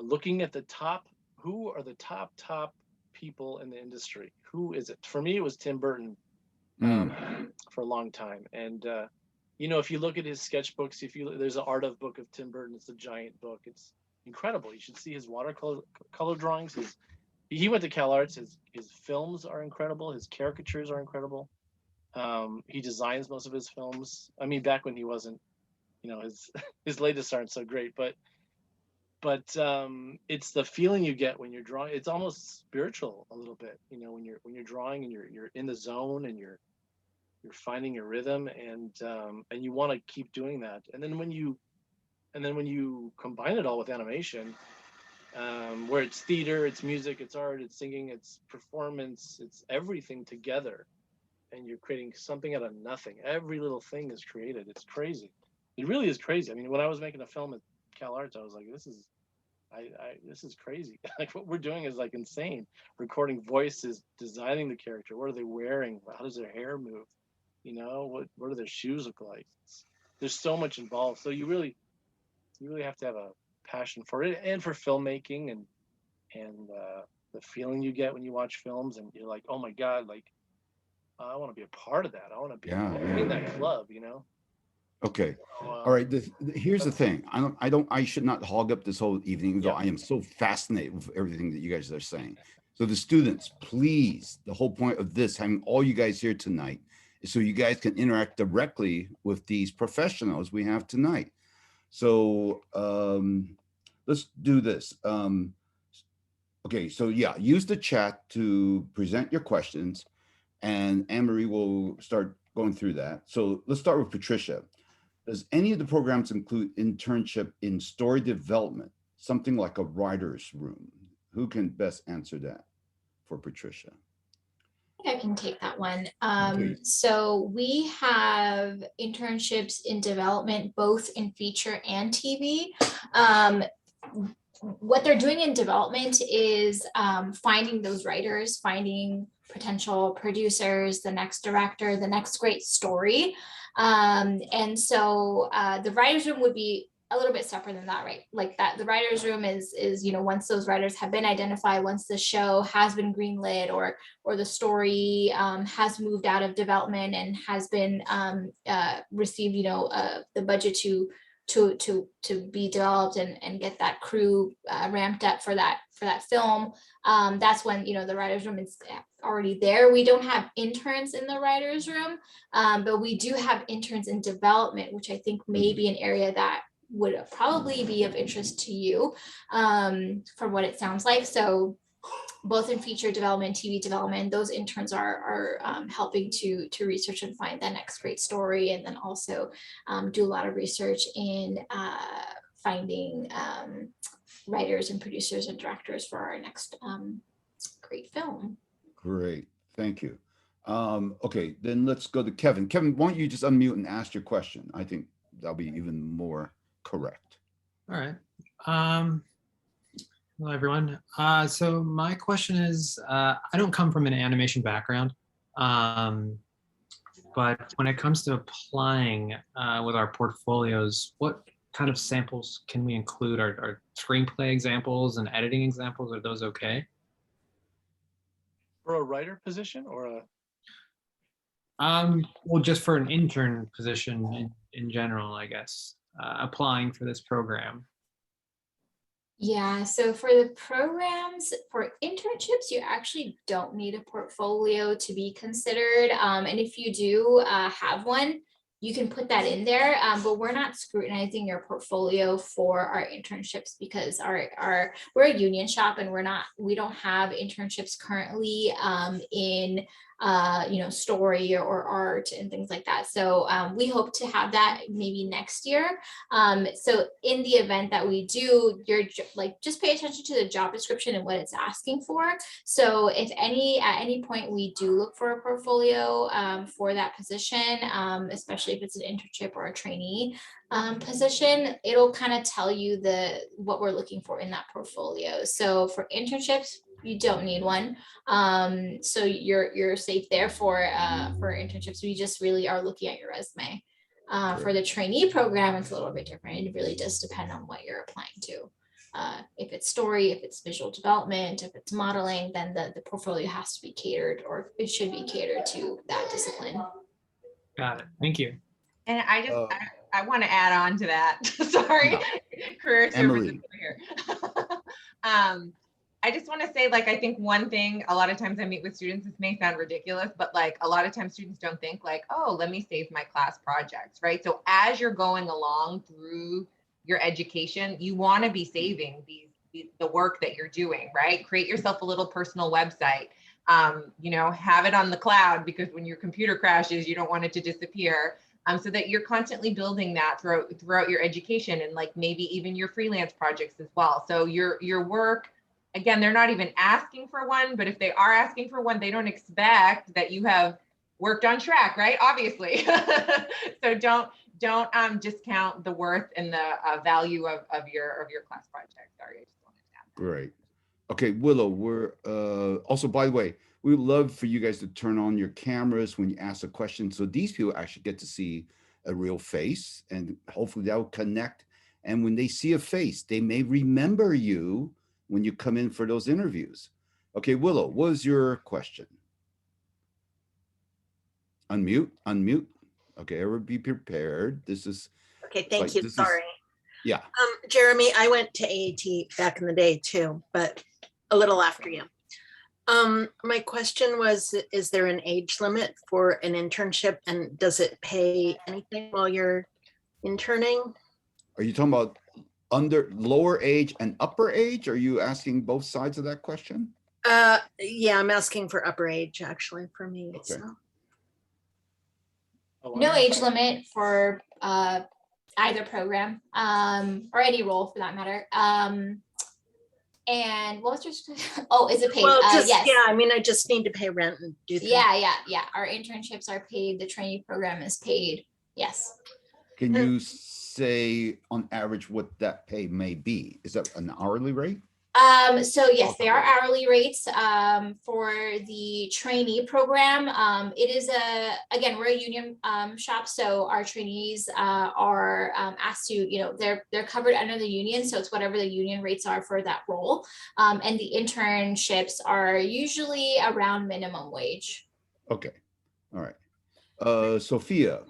looking at the top. Who are the top people in the industry? Who is it? For me, it was Tim Burton for a long time. And you know, if you look at his sketchbooks, there's an art of book of Tim Burton. It's a giant book. It's incredible. You should see his watercolor drawings. He went to Cal Arts. His films are incredible. His caricatures are incredible. He designs most of his films. I mean, back when he wasn't, you know, his latest aren't so great, but it's the feeling you get when you're drawing. It's almost spiritual a little bit, you know, when you're drawing and you're in the zone and you're finding your rhythm, and you want to keep doing that. And then when you combine it all with animation, where it's theater, it's music, it's art, it's singing, it's performance, it's everything together, and you're creating something out of nothing. Every little thing is created. It's crazy. It really is crazy. I mean, when I was making a film at Cal Arts, I was like, this is crazy. Like what we're doing is like insane. Recording voices, designing the character. What are they wearing? How does their hair move? You know, what do their shoes look like? There's so much involved. So you really have to have a passion for it, and for filmmaking, and the feeling you get when you watch films and you're like, oh my God, like I want to be a part of that. I want to be in that club, you know? Okay. All right. Here's the thing. I should not hog up this whole evening, though I am so fascinated with everything that you guys are saying. So the students, please, the whole point of this, having all you guys here tonight, is so you guys can interact directly with these professionals we have tonight. So let's do this. Okay. So yeah, use the chat to present your questions, and Anne-Marie will start going through that. So let's start with Patricia. Does any of the programs include internship in story development, something like a writer's room? Who can best answer that for Patricia? I think I can take that one. So we have internships in development, both in feature and TV. What they're doing in development is finding those writers, finding potential producers, the next director, the next great story. And so the writer's room would be a little bit separate than that, right? Like that, the writer's room is, you know, once those writers have been identified, once the show has been greenlit, or the story has moved out of development and has been received, you know, the budget to be developed and get that crew ramped up for that film. That's when, you know, the writer's room is already there. We don't have interns in the writer's room, but we do have interns in development, which I think may be an area that would probably be of interest to you, from what it sounds like. So both in feature development, TV development, those interns are helping to research and find the next great story, and then also do a lot of research in finding writers and producers and directors for our next great film. Great, thank you. Okay, then let's go to Kevin. Kevin, why don't you just unmute and ask your question? I think that'll be even more correct. All right. Hello, everyone. So my question is, I don't come from an animation background, but when it comes to applying with our portfolios, what kind of samples can we include? Are screenplay examples and editing examples, are those okay? For a writer position or a? Well, just for an intern position in general, I guess, applying for this program. Yeah, so for the programs, for internships, you actually don't need a portfolio to be considered. And if you do have one, you can put that in there. But we're not scrutinizing your portfolio for our internships because we're a union shop and we don't have internships currently in story or art and things like that. So we hope to have that maybe next year. So in the event that we do, just pay attention to the job description and what it's asking for. So if at any point we do look for a portfolio for that position, especially if it's an internship or a trainee position, it'll kind of tell you what we're looking for in that portfolio. So for internships, you don't need one. So you're safe there for internships. We just really are looking at your resume. For the trainee program, it's a little bit different. It really does depend on what you're applying to. If it's story, if it's visual development, if it's modeling, then the portfolio has to be catered, or it should be catered to that discipline. Got it. Thank you. And I want to add on to that. Sorry, No. career services Emily. over here. I just want to say, like, I think one thing, a lot of times I meet with students, this may sound ridiculous, but like a lot of times students don't think like, oh, let me save my class projects, right? So as you're going along through your education, you want to be saving the work that you're doing, right? Create yourself a little personal website. Have it on the cloud, because when your computer crashes, you don't want it to disappear. So that you're constantly building that throughout your education, and like maybe even your freelance projects as well. So your work, again, they're not even asking for one, but if they are asking for one, they don't expect that you have worked on track, right? Obviously. So don't discount the worth and the value of your class project. Sorry, I just wanted to add that. Great. Okay, Willow, we're also, by the way, we would love for you guys to turn on your cameras when you ask a question, so these people actually get to see a real face, and hopefully that will connect. And when they see a face, they may remember you when you come in for those interviews. Okay, Willow, what was your question? Unmute. Okay, everyone be prepared. This is Okay, thank you. Sorry. Yeah. Jeremy, I went to AAT back in the day too, but a little after you. My question was, is there an age limit for an internship, and does it pay anything while you're interning? Are you talking about lower age and upper age? Are you asking both sides of that question? Yeah, I'm asking for upper age actually for me. Okay. So. No age limit for either program or any role for that matter. And what was your oh, is it paid? Well, Yes. Yeah, I mean, I just need to pay rent and do things. Yeah. Our internships are paid. The trainee program is paid. Yes. Can you say on average what that pay may be? Is that an hourly rate? So yes, they are hourly rates for the trainee program. It is again, we're a union shop, so our trainees are asked to, they're covered under the union, so it's whatever the union rates are for that role. And the internships are usually around minimum wage. Okay, all right. Sophia,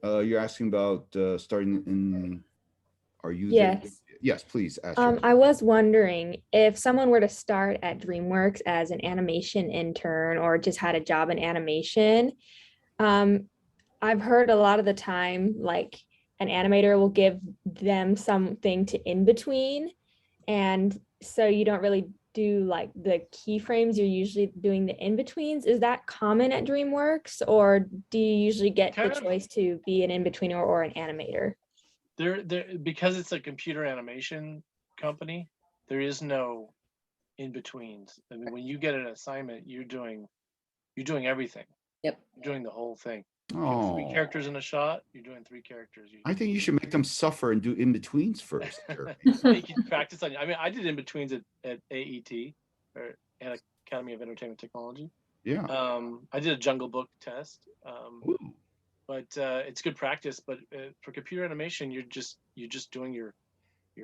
you're asking about starting in, are you there? Yes. Yes, please ask. your I was wondering if someone were to start at DreamWorks as an animation intern or just had a job in animation. I've heard a lot of the time, like an animator will give them something to in between. And so you don't really do like the keyframes, you're usually doing the in-betweens. Is that common at DreamWorks, or do you usually get the choice to be an in-betweener or an animator? There, because it's a computer animation company, there is no in-betweens. I mean, when you get an assignment, you're doing everything. Yep. You're doing the whole thing. Oh, 3 characters in a shot, you're doing 3 characters. I think you should make them suffer and do in-betweens first. Make you practice on. I mean, I did in-betweens at AET, or Academy of Entertainment Technology. Yeah. I did a Jungle Book test. But it's good practice. But for computer animation, you're just doing your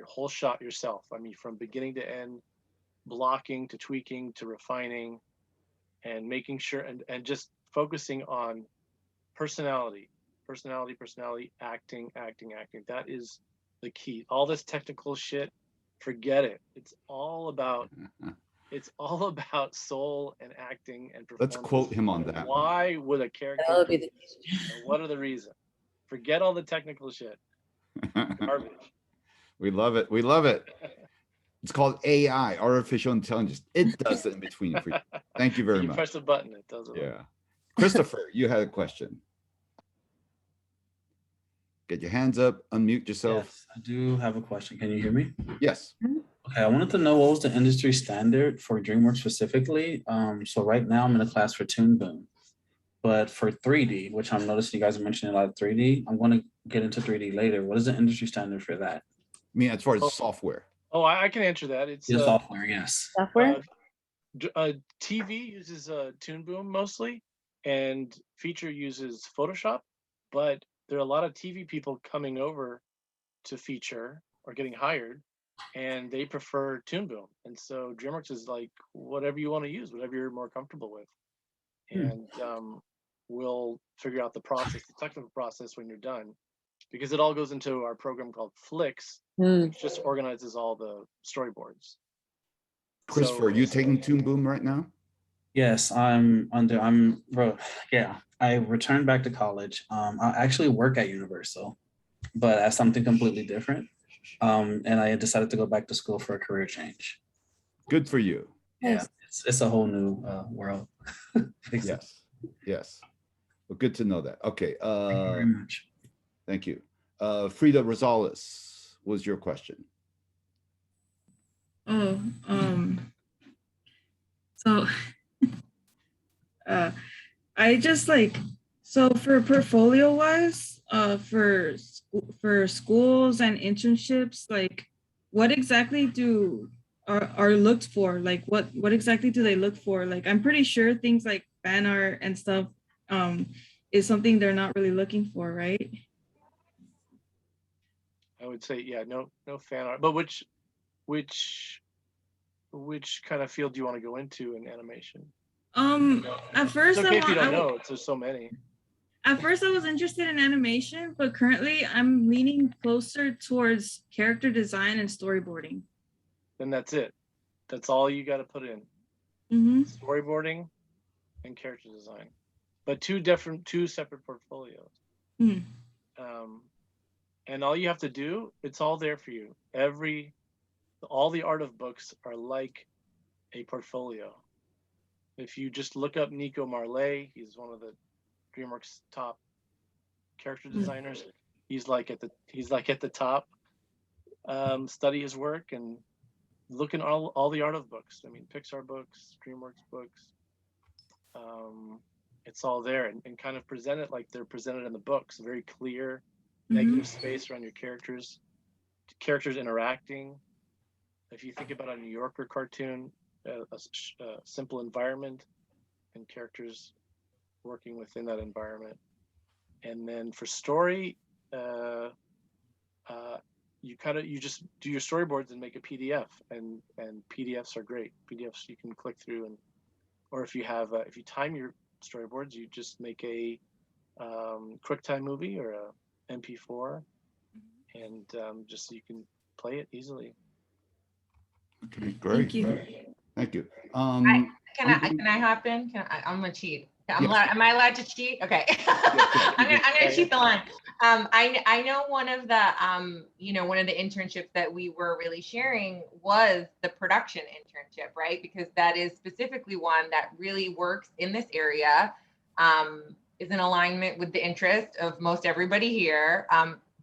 whole shot yourself. I mean, from beginning to end, blocking to tweaking to refining, and making sure and just focusing on personality, acting. That is the key. All this technical shit, forget it. It's all about soul and acting and performance. Let's quote him on that. Why would a character That would be do this? And what are the reasons? Forget all the technical shit. Garbage. We love it. We love it. It's called AI, artificial intelligence. It does it in between for you. Thank you very You much. press a button, it does it. Yeah. Christopher, you had a question. Get your hands up, unmute yourself. Yes, I do have a question. Can you hear me? Yes. Okay, I wanted to know what was the industry standard for DreamWorks specifically. So right now I'm in a class for Toon Boom, but for 3D, which I'm noticing you guys are mentioning a lot of 3D, I'm going to get into 3D later. What is the industry standard for that? I mean, as far as software. Oh, I can answer that. It's The software, yes. Software? TV uses Toon Boom mostly, and feature uses Photoshop, but there are a lot of TV people coming over to feature or getting hired, and they prefer Toon Boom. And so DreamWorks is like, whatever you want to use, whatever you're more comfortable with. And we'll figure out the process, the technical process when you're done, because it all goes into our program called Flix, which just organizes all the storyboards. Christopher, are you taking Toon Boom right now? Yes, I returned back to college. I actually work at Universal, but as something completely different. And I decided to go back to school for a career change. Good for you. Yeah, it's a whole new world. Yes. Yes. Well, good to know that. Okay. Thank you very much. Thank you. Frida Rosales, what was your question? Oh, so I just so for portfolio wise, for schools and internships, what exactly are looked for? What exactly do they look for? I'm pretty sure things like fan art and stuff is something they're not really looking for, right? I would say, yeah, no fan art. But which kind of field do you want to go into in animation? At first, it's okay if you don't know. There's so many. At first, I was interested in animation, but currently, I'm leaning closer towards character design and storyboarding. Then that's it. That's all you got to put in. Storyboarding and character design, but two separate portfolios. And all you have to do, it's all there for you. All the art of books are like a portfolio. If you just look up Nico Marley, he's one of the DreamWorks top character designers. He's like at the top. Study his work and look in all the art of books. I mean, Pixar books, DreamWorks books. It's all there, and kind of present it like they're presented in the books. Very clear, negative space around your characters interacting. If you think about a New Yorker cartoon, a simple environment and characters working within that environment. And then for story, you just do your storyboards and make a PDF, and PDFs are great. PDFs you can click through, or if you time your storyboards, you just make a QuickTime movie or a MP4, and just so you can play it easily. Okay, great. Thank you. Can I hop in? I'm gonna cheat. Am I allowed to cheat? Okay. I'm gonna cheat the line. I know one of the internships that we were really sharing was the production internship, right? Because that is specifically one that really works in this area, is in alignment with the interest of most everybody here,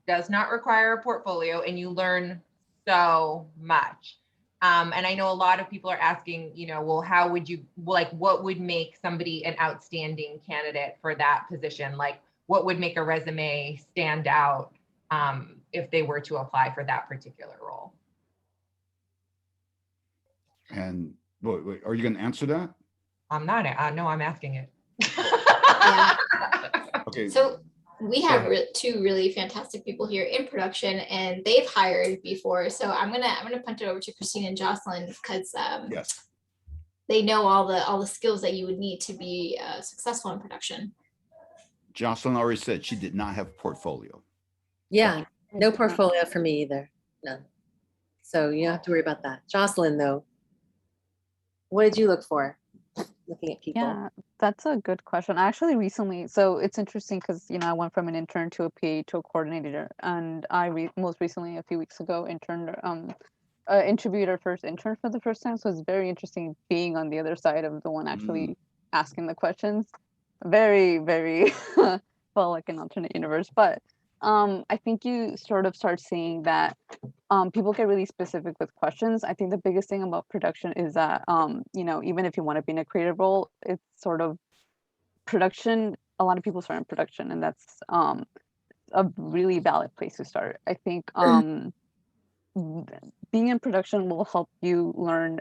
does not require a portfolio, and you learn so much. And I know a lot of people are asking, well, how would you, what would make somebody an outstanding candidate for that position? What would make a resume stand out if they were to apply for that particular role? And wait, are you going to answer that? I'm not. No, I'm asking it. Yeah. Okay. So we have two really fantastic people here in production, and they've hired before. So I'm gonna punt it over to Christine and Jocelyn, because yes, they know all the skills that you would need to be successful in production. Jocelyn already said she did not have a portfolio. Yeah, no portfolio for me either. None. So you don't have to worry about that. Jocelyn, though, what did you look for looking at people? Yeah, that's a good question. I actually recently, so it's interesting because, I went from an intern to a PA to a coordinator, and most recently, a few weeks ago, interviewed our first intern for the first time. So it's very interesting being on the other side of the one actually asking the questions. Very, very felt like an alternate universe. But I think you sort of start seeing that people get really specific with questions. I think the biggest thing about production is that even if you want to be in a creative role, it's sort of production. A lot of people start in production, and that's a really valid place to start. I think being in production will help you learn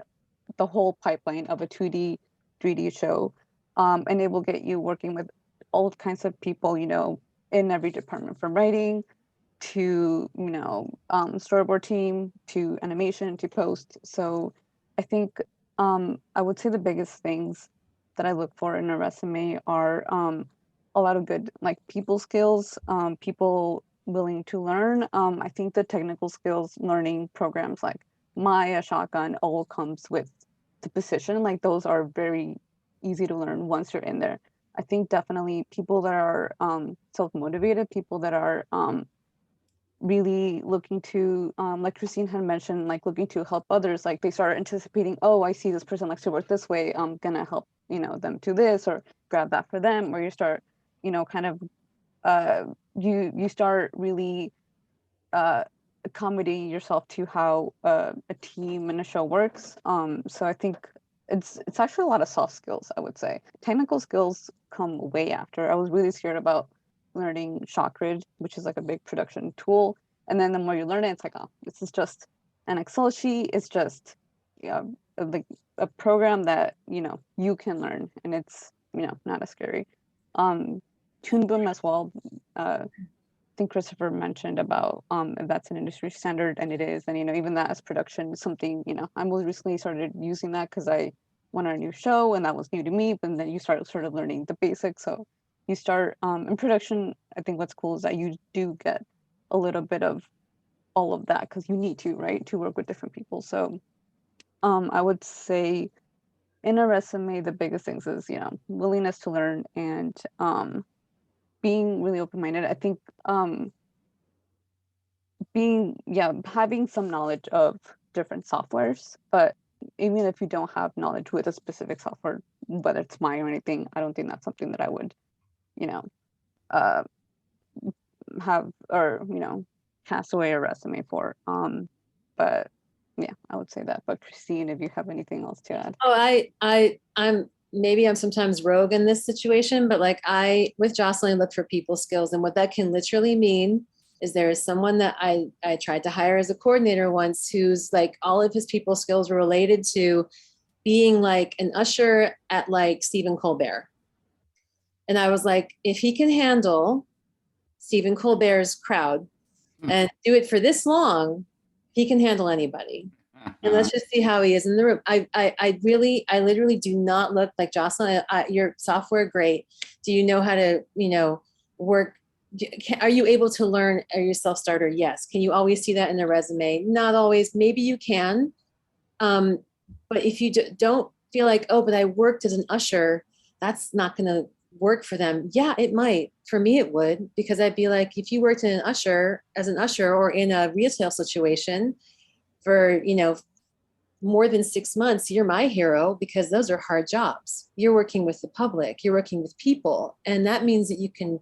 the whole pipeline of a 2D, 3D show, and it will get you working with all kinds of people, in every department, from writing to storyboard team to animation to post. So I think I would say the biggest things that I look for in a resume are a lot of good like people skills, people willing to learn. I think the technical skills, learning programs like Maya, Shotgun, all comes with the position. Like those are very easy to learn once you're in there. I think definitely people that are self-motivated, people that are really looking to, like Christine had mentioned, like looking to help others. Like they start anticipating, oh, I see this person likes to work this way. I'm gonna help, them to this or grab that for them. Or you start, kind of, you start really accommodating yourself to how a team and a show works. So I think it's actually a lot of soft skills, I would say. Technical skills come way after. I was really scared about learning ShotGrid, which is like a big production tool. And then the more you learn it, it's like, oh, this is just an Excel sheet. It's just like a program that, you can learn, and it's, not as scary. Toon Boom as well. I think Christopher mentioned about if that's an industry standard, and it is. And, even that as production is something, I most recently started using that because I went on a new show and that was new to me. But then you start sort of learning the basics. So you start in production. I think what's cool is that you do get a little bit of all of that because you need to, right, to work with different people. So I would say in a resume, the biggest things is, willingness to learn and being really open-minded. I think having some knowledge of different softwares, but even if you don't have knowledge with a specific software, whether it's Maya or anything, I don't think that's something that I would, uh, have or, cast away a resume for. But yeah, I would say that. But Christine, if you have anything else to add. Oh, I'm sometimes rogue in this situation, but like with Jocelyn, look for people skills. And what that can literally mean is there is someone that I tried to hire as a coordinator once who's like all of his people skills were related to being like an usher at like Stephen Colbert. And I was like, if he can handle Stephen Colbert's crowd and do it for this long, he can handle anybody. And let's just see how he is in the room. I literally do not look like Jocelyn. Your software, great. Do you know how to, work? Are you able to learn? Are you a self-starter? Yes. Can you always see that in a resume? Not always. Maybe you can. But if you don't feel like, oh, but I worked as an usher, that's not going to work for them. Yeah, it might. For me, it would, because I'd be like, if you worked as an usher or in a retail situation for, more than 6 months, you're my hero, because those are hard jobs. You're working with the public, you're working with people. And that means that you can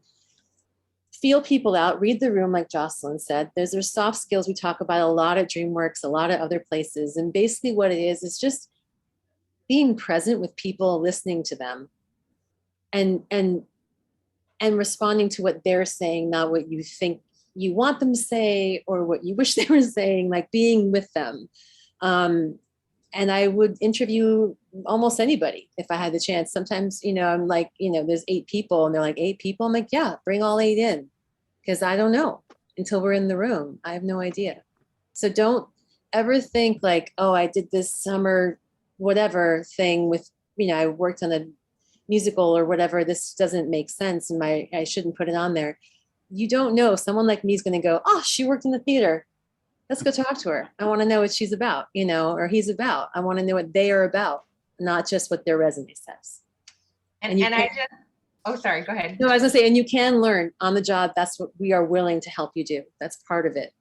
feel people out, read the room, like Jocelyn said. Those are soft skills we talk about a lot at DreamWorks, a lot of other places. And basically what it is just being present with people, listening to them and responding to what they're saying, not what you think you want them to say or what you wish they were saying, like being with them. And I would interview almost anybody if I had the chance. Sometimes, I'm like, there's 8 people and they're like 8 people. I'm like, yeah, bring all 8 in, because I don't know until we're in the room. I have no idea. So don't ever think like, oh, I did this summer, whatever thing with, I worked on a musical or whatever. This doesn't make sense and I shouldn't put it on there. You don't know. Someone like me is going to go, oh, she worked in the theater. Let's go talk to her. I want to know what she's about, you know, or he's about. I want to know what they are about, not just what their resume says. And you I can- just, oh, sorry, go ahead. No, I was gonna say, and you can learn on the job. That's what we are willing to help you do. That's part of it.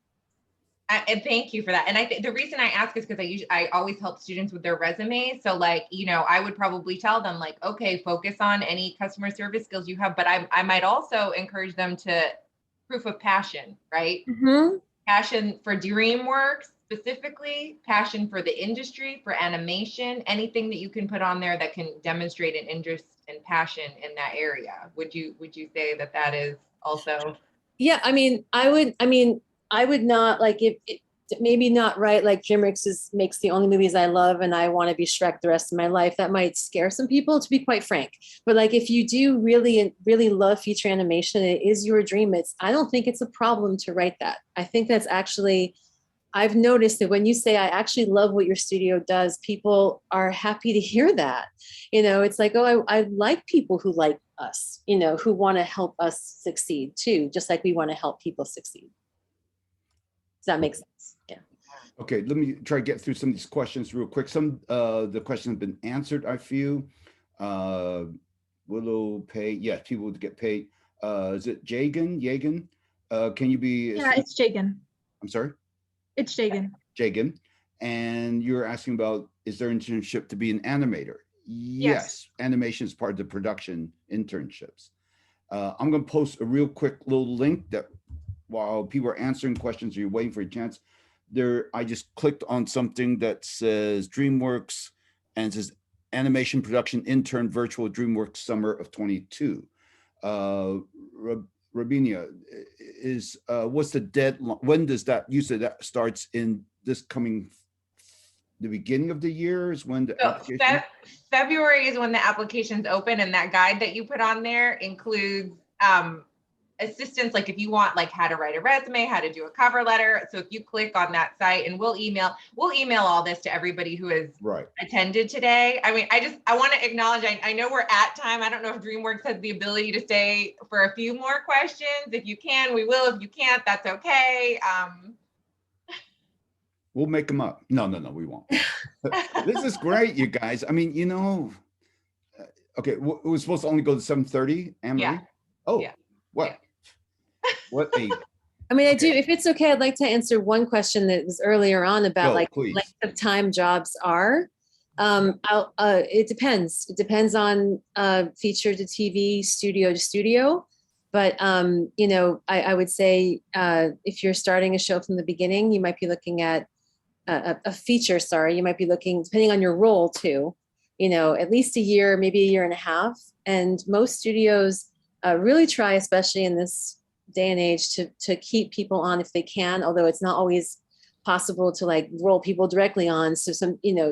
And thank you for that. And I think the reason I ask is because I always help students with their resumes. So like, you know, I would probably tell them like, okay, focus on any customer service skills you have, but I might also encourage them to proof of passion, right? Mhm. Passion for DreamWorks specifically, passion for the industry, for animation, anything that you can put on there that can demonstrate an interest and passion in that area. Would you say that that is also? Yeah, I mean, I would not like if it maybe not right. Like DreamWorks makes the only movies I love, and I want to be Shrek the rest of my life. That might scare some people, to be quite frank. But like, if you do really, really love feature animation, it is your dream. I don't think it's a problem to write that. I think that's actually, I've noticed that when you say, I actually love what your studio does, people are happy to hear that. You know, it's like, oh, I like people who like us, you know, who want to help us succeed too, just like we want to help people succeed. Does that make sense? Yeah. Okay, let me try to get through some of these questions real quick. Some the questions have been answered, I feel. Willow pay, yes, people would get paid. Is it Jagan? Can you be? Yeah, it's Jagan. I'm sorry? It's Jagan. Jagan. And you're asking about, is there internship to be an animator? Yes. Animation is part of the production internships. I'm going to post a real quick little link that while people are answering questions, or you're waiting for a chance, there, I just clicked on something that says DreamWorks and it says animation production intern virtual DreamWorks summer of 22. Rabinia, is what's the deadline? When does that, you said that starts in this coming, the beginning of the year is when the So application? February is when the applications open, and that guide that you put on there includes assistance, like if you want like how to write a resume, how to do a cover letter. So if you click on that site, and we'll email all this to everybody who has attended today. I mean, I want to acknowledge, I know we're at time. I don't know if DreamWorks has the ability to stay for a few more questions. If you can, we will. If you can't, that's okay. We'll make them up. No, we won't. This is great, you guys. I mean, you know, okay, it was supposed to only go to 7:30, Anne-Marie? Yeah. Oh, yeah. what? What a, I mean, I do, if it's okay, I'd like to answer one question that was earlier on about like length of time jobs are. It depends. It depends on feature to TV, studio to studio. But, you know, I would say if you're starting a show from the beginning, you might be looking at a feature, you might be looking, depending on your role too, you know, at least a year, maybe a year and a half. And most studios really try, especially in this day and age, to keep people on if they can, although it's not always possible to like roll people directly on. So some, you know,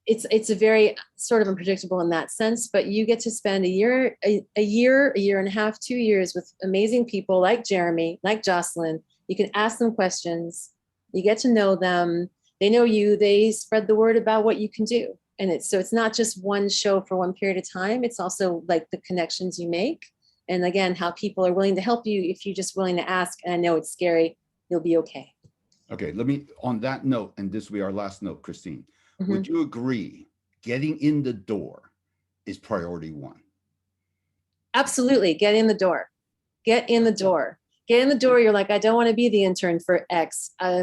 it's a very sort of unpredictable in that sense, but you get to spend a year and a half, 2 years with amazing people like Jeremy, like Jocelyn. You can ask them questions, you get to know them, they know you, they spread the word about what you can do. And it's not just one show for one period of time. It's also like the connections you make. And again, how people are willing to help you. If you're just willing to ask, and I know it's scary, you'll be okay. okay, let me, on that note, and this will be our last note, Christine, would you agree getting in the door is priority one? Absolutely. Get in the door. Get in the door. Get in the door. You're like, I don't want to be the intern for X. I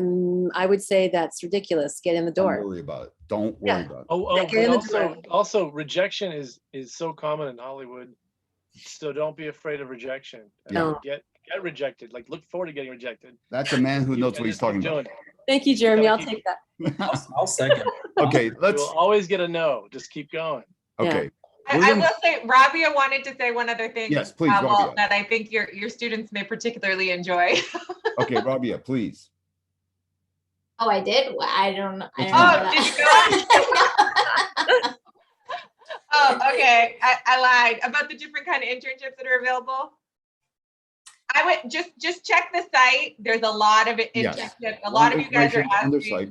would say that's ridiculous. Get in the door. Don't worry about it. Don't worry about it. But also rejection is so common in Hollywood. So don't be afraid of rejection. Get rejected. Like, look forward to getting rejected. That's a man who knows what he's talking about. Thank you, Jeremy. I'll take that. I'll second. Okay, let's. You'll always get a no. Just keep going. Okay. I will say, Rabia wanted to say one other thing. Yes, please, Rabia. That I think your students may particularly enjoy. Okay, Rabia, please. Oh, I did? Well, I don't know. Oh, okay. I lied about the different kind of internships that are available. I would just check the site. There's a lot of it. Yes. A lot of you guys are on the asking site.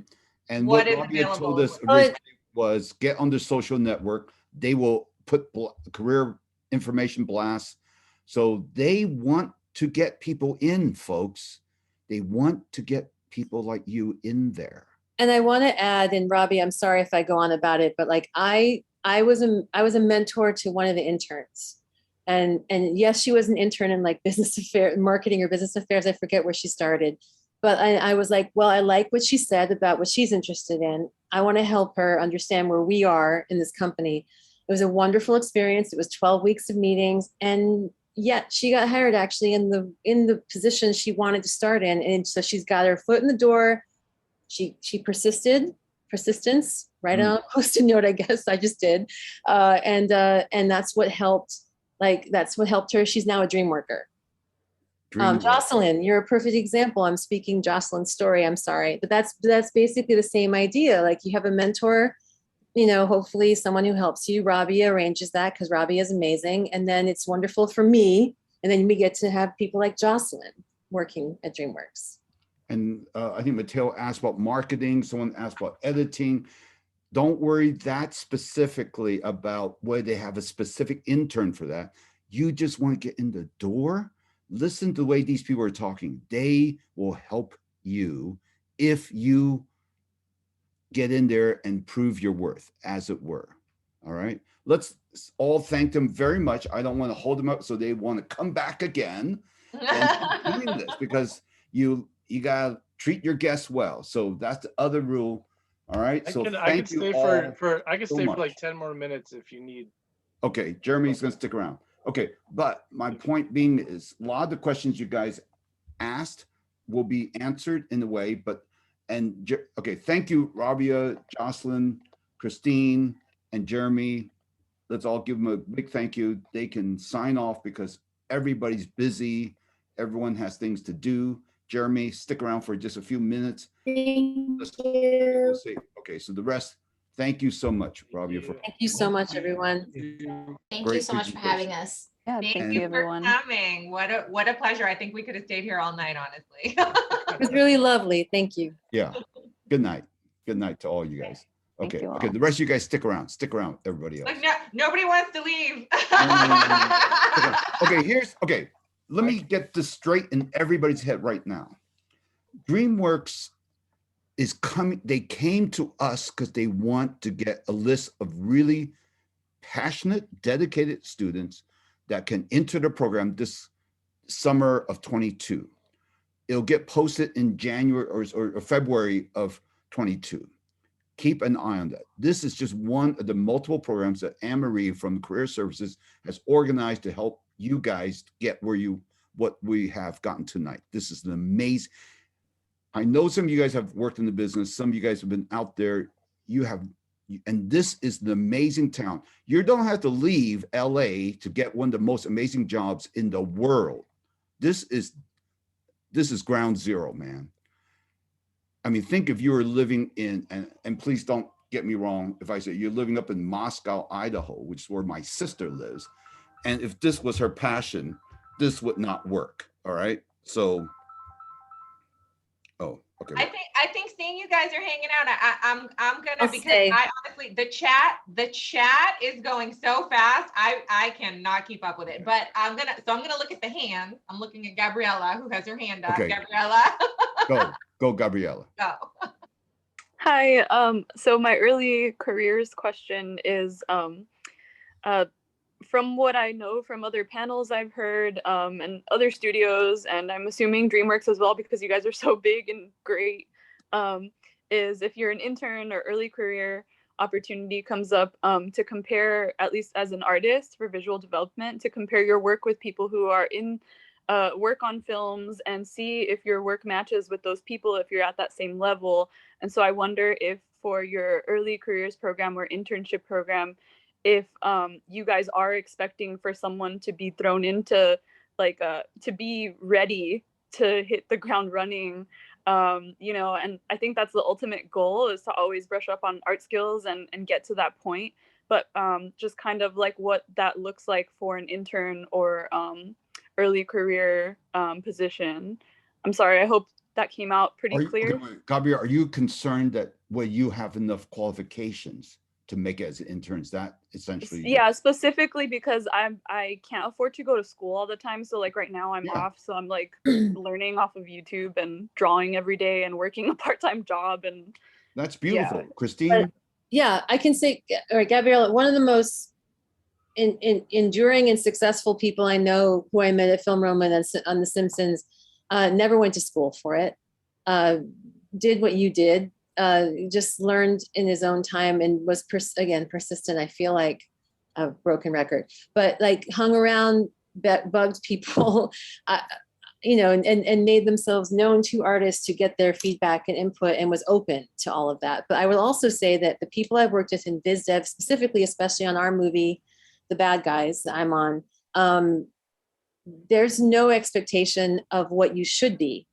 And what what is Rabia available. told us originally was get on the social network. They will put career information blasts. So they want to get people in, folks. They want to get people like you in there. And I want to add, and Robbie, I'm sorry if I go on about it, but like I was a mentor to one of the interns. And yes, she was an intern in like business affairs, marketing or business affairs. I forget where she started. But I was like, well, I like what she said about what she's interested in. I want to help her understand where we are in this company. It was a wonderful experience. It was 12 weeks of meetings. And yet she got hired actually in the position she wanted to start in. And so she's got her foot in the door. She persistence, right on post-it note, I guess I just did. And that's what helped. Like, that's what helped her. She's now a dream worker. Jocelyn, you're a perfect example. I'm speaking Jocelyn's story. I'm sorry, but that's basically the same idea. Like, you have a mentor, you know, hopefully someone who helps you. Robbie arranges that because Robbie is amazing. And then it's wonderful for me. And then we get to have people like Jocelyn working at DreamWorks. And I think Mateo asked about marketing. Someone asked about editing. Don't worry that specifically about whether they have a specific intern for that. You just want to get in the door. Listen to the way these people are talking. They will help you if you get in there and prove your worth, as it were. All right. Let's all thank them very much. I don't want to hold them up so they want to come back again and keep doing this, because you gotta treat your guests well. So that's the other rule. All right. I So can thank stay you all for I can so stay for much. like 10 more minutes if you need. Okay, Jeremy's gonna stick around. Okay, but my point being is a lot of the questions you guys asked will be answered in a way, but okay, thank you, Rabia, Jocelyn, Christine, and Jeremy. Let's all give them a big thank you. They can sign off because everybody's busy. Everyone has things to do. Jeremy, stick around for just a few minutes. We'll see. Okay, so the rest, thank you so much, Rabia. Thank you so much, everyone. Thank you so much for having us. Yeah, Thank you everyone. for coming. What a pleasure. I think we could have stayed here all night, honestly. It was really lovely. Thank you. Yeah. Good night. Good night to all you guys. Thank Okay. you Okay. all. The rest of you guys stick around. Stick around, everybody else. Like, no, nobody wants to leave. Okay. Let me get this straight in everybody's head right now. DreamWorks is coming. They came to us because they want to get a list of really passionate, dedicated students that can enter the program this summer of 22. It'll get posted in January or February of 22. Keep an eye on that. This is just one of the multiple programs that Anne-Marie from Career Services has organized to help you guys get what we have gotten tonight. This is an amazing. I know some of you guys have worked in the business. Some of you guys have been out there. And this is an amazing town. You don't have to leave LA to get one of the most amazing jobs in the world. This is ground zero, man. I mean, think if you were living in, and please don't get me wrong if I say you're living up in Moscow, Idaho, which is where my sister lives. And if this was her passion, this would not work. All right. So, oh, okay. I think seeing you guys are hanging out, I'm gonna, I'll because stay. I honestly, the chat is going so fast. I cannot keep up with it, but I'm gonna look at the hands. I'm looking at Gabriella, who has her hand up. Okay. Gabriella. Go, Gabriella. Go. Hi. So my early careers question is, from what I know from other panels I've heard, and other studios, and I'm assuming DreamWorks as well, because you guys are so big and great, is if you're an intern or early career opportunity comes up, to compare, at least as an artist for visual development, to compare your work with people who are in work on films and see if your work matches with those people, if you're at that same level. And so I wonder if for your early careers program or internship program, if you guys are expecting for someone to be thrown into to be ready to hit the ground running, and I think that's the ultimate goal, is to always brush up on art skills and get to that point. But just kind of like what that looks like for an intern or early career position. I'm sorry, I hope that came out pretty clear. Okay, Gabriella, are you concerned that you have enough qualifications to make it as an intern? Is that essentially? Yeah, specifically because I can't afford to go to school all the time. So like right now I'm Yeah. off, so I'm like learning off of YouTube and drawing every day and working a part-time job. And That's beautiful. Yeah. Christine? Yeah, I can say, or Gabriella, one of the most enduring and successful people I know who I met at Film Roma and on The Simpsons, never went to school for it, did what you did, just learned in his own time and was, again, persistent. I feel like a broken record, but like hung around, bugged people, you know, and made themselves known to artists to get their feedback and input and was open to all of that. But I will also say that the people I've worked with in biz dev, specifically, especially on our movie, The Bad Guys that I'm on, there's no expectation of what you should be.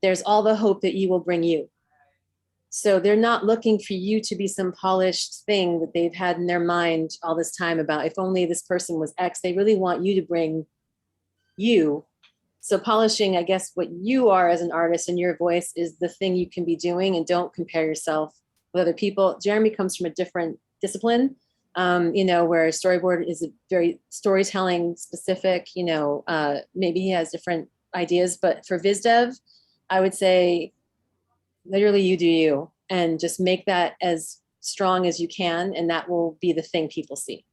There's all the hope that you will bring you. So they're not looking for you to be some polished thing that they've had in their mind all this time about if only this person was X. They really want you to bring you. So polishing, I guess, what you are as an artist and your voice is the thing you can be doing, and don't compare yourself with other people. Jeremy comes from a different discipline, you know, where storyboard is a very storytelling specific, you know, maybe he has different ideas, but for viz dev, I would say literally you do you, and just make that as strong as you can, and that will be the thing people see.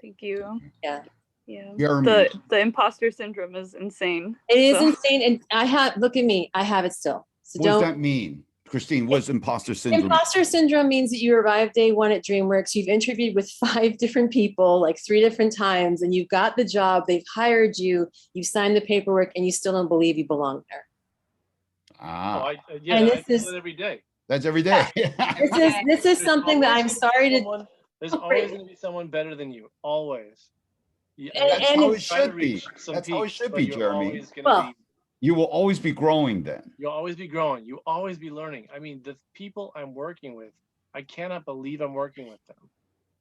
Thank you. Yeah. Yeah. Jeremy. The imposter syndrome is insane. It is So- insane. And I have, look at me, I have it still. So What does don't. that mean? Christine, what's imposter syndrome? Imposter syndrome means that you arrived day one at DreamWorks, you've interviewed with 5 different people, like 3 different times, and you've got the job, they've hired you, you've signed the paperwork, and you still don't believe you belong there. Ah, Yeah, And I this feel is- it every day. that's every day. This is something that I'm always sorry to. someone- There's always going to be someone better than you, always. Yeah, And- That's and how it it's- try to should be. reach some That's how it peaks, should but be, you're Jeremy. always gonna Well, be- You will always be growing then. You'll always be growing. You always be learning. I mean, the people I'm working with, I cannot believe I'm working with them.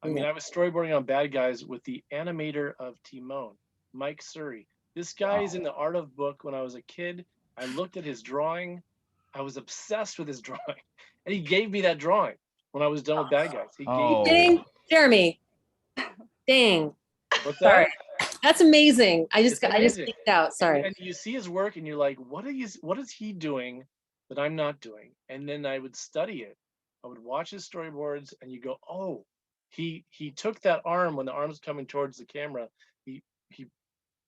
I mean, I was storyboarding on Bad Guys with the animator of Timon, Mike Surrey. This guy is in the art of book. When I was a kid, I looked at his drawing. I was obsessed with his drawing. And he gave me that drawing when I was done with Bad Guys. He Oh. gave me Dang, Jeremy. Dang. what's Sorry. that? That's amazing. I just It's I just amazing. freaked out. Sorry. And you see his work and you're like, what is he doing that I'm not doing? And then I would study it. I would watch his storyboards and you go, oh, he took that arm when the arm's coming towards the camera. He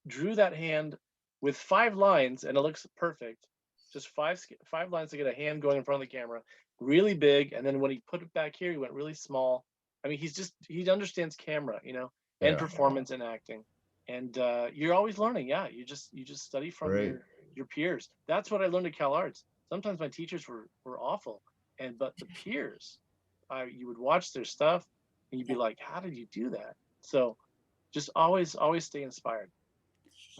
drew that hand with 5 lines and it looks perfect. Just 5 lines to get a hand going in front of the camera, really big. And then when he put it back here, he went really small. I mean, he understands camera, you know, and Yeah. performance and acting. And you're always learning. Yeah, you just study from Right. your peers. That's what I learned at Cal Arts. Sometimes my teachers were awful, but the peers, you would watch their stuff and you'd be like, how did you do that? So just always stay inspired.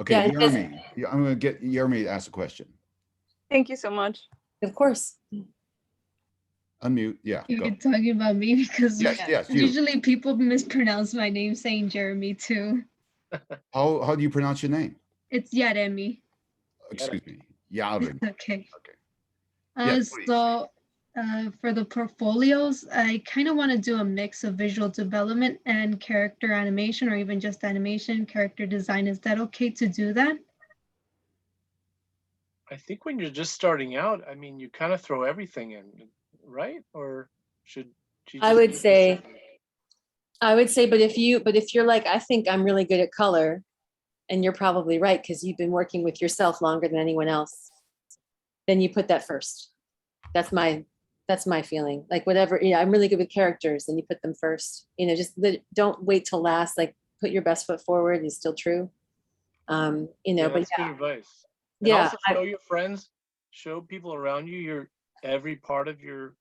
Okay, Yeah, it does- Jeremy, I'm going to get Jeremy to ask a question. Thank you so much. Of course. Unmute. Yeah, go. You're talking about me because Yes, you. usually people mispronounce my name saying Jeremy too. How do you pronounce your name? It's Yaremi. Excuse me. Yavin. Okay. Okay. Yes, please. So for the portfolios, I kind of want to do a mix of visual development and character animation, or even just animation, character design. Is that okay to do that? I think when you're just starting out, I mean, you kind of throw everything in, right? Or should you I just would be say, specific? but if you're like, I think I'm really good at color, and you're probably right, because you've been working with yourself longer than anyone else, then you put that first. That's my feeling. Like whatever, yeah, I'm really good with characters, and you put them first. You know, just don't wait till last. Like put your best foot forward is still true. You know, Yeah, but that's good advice. And yeah, also show your friends, show people around you every part of your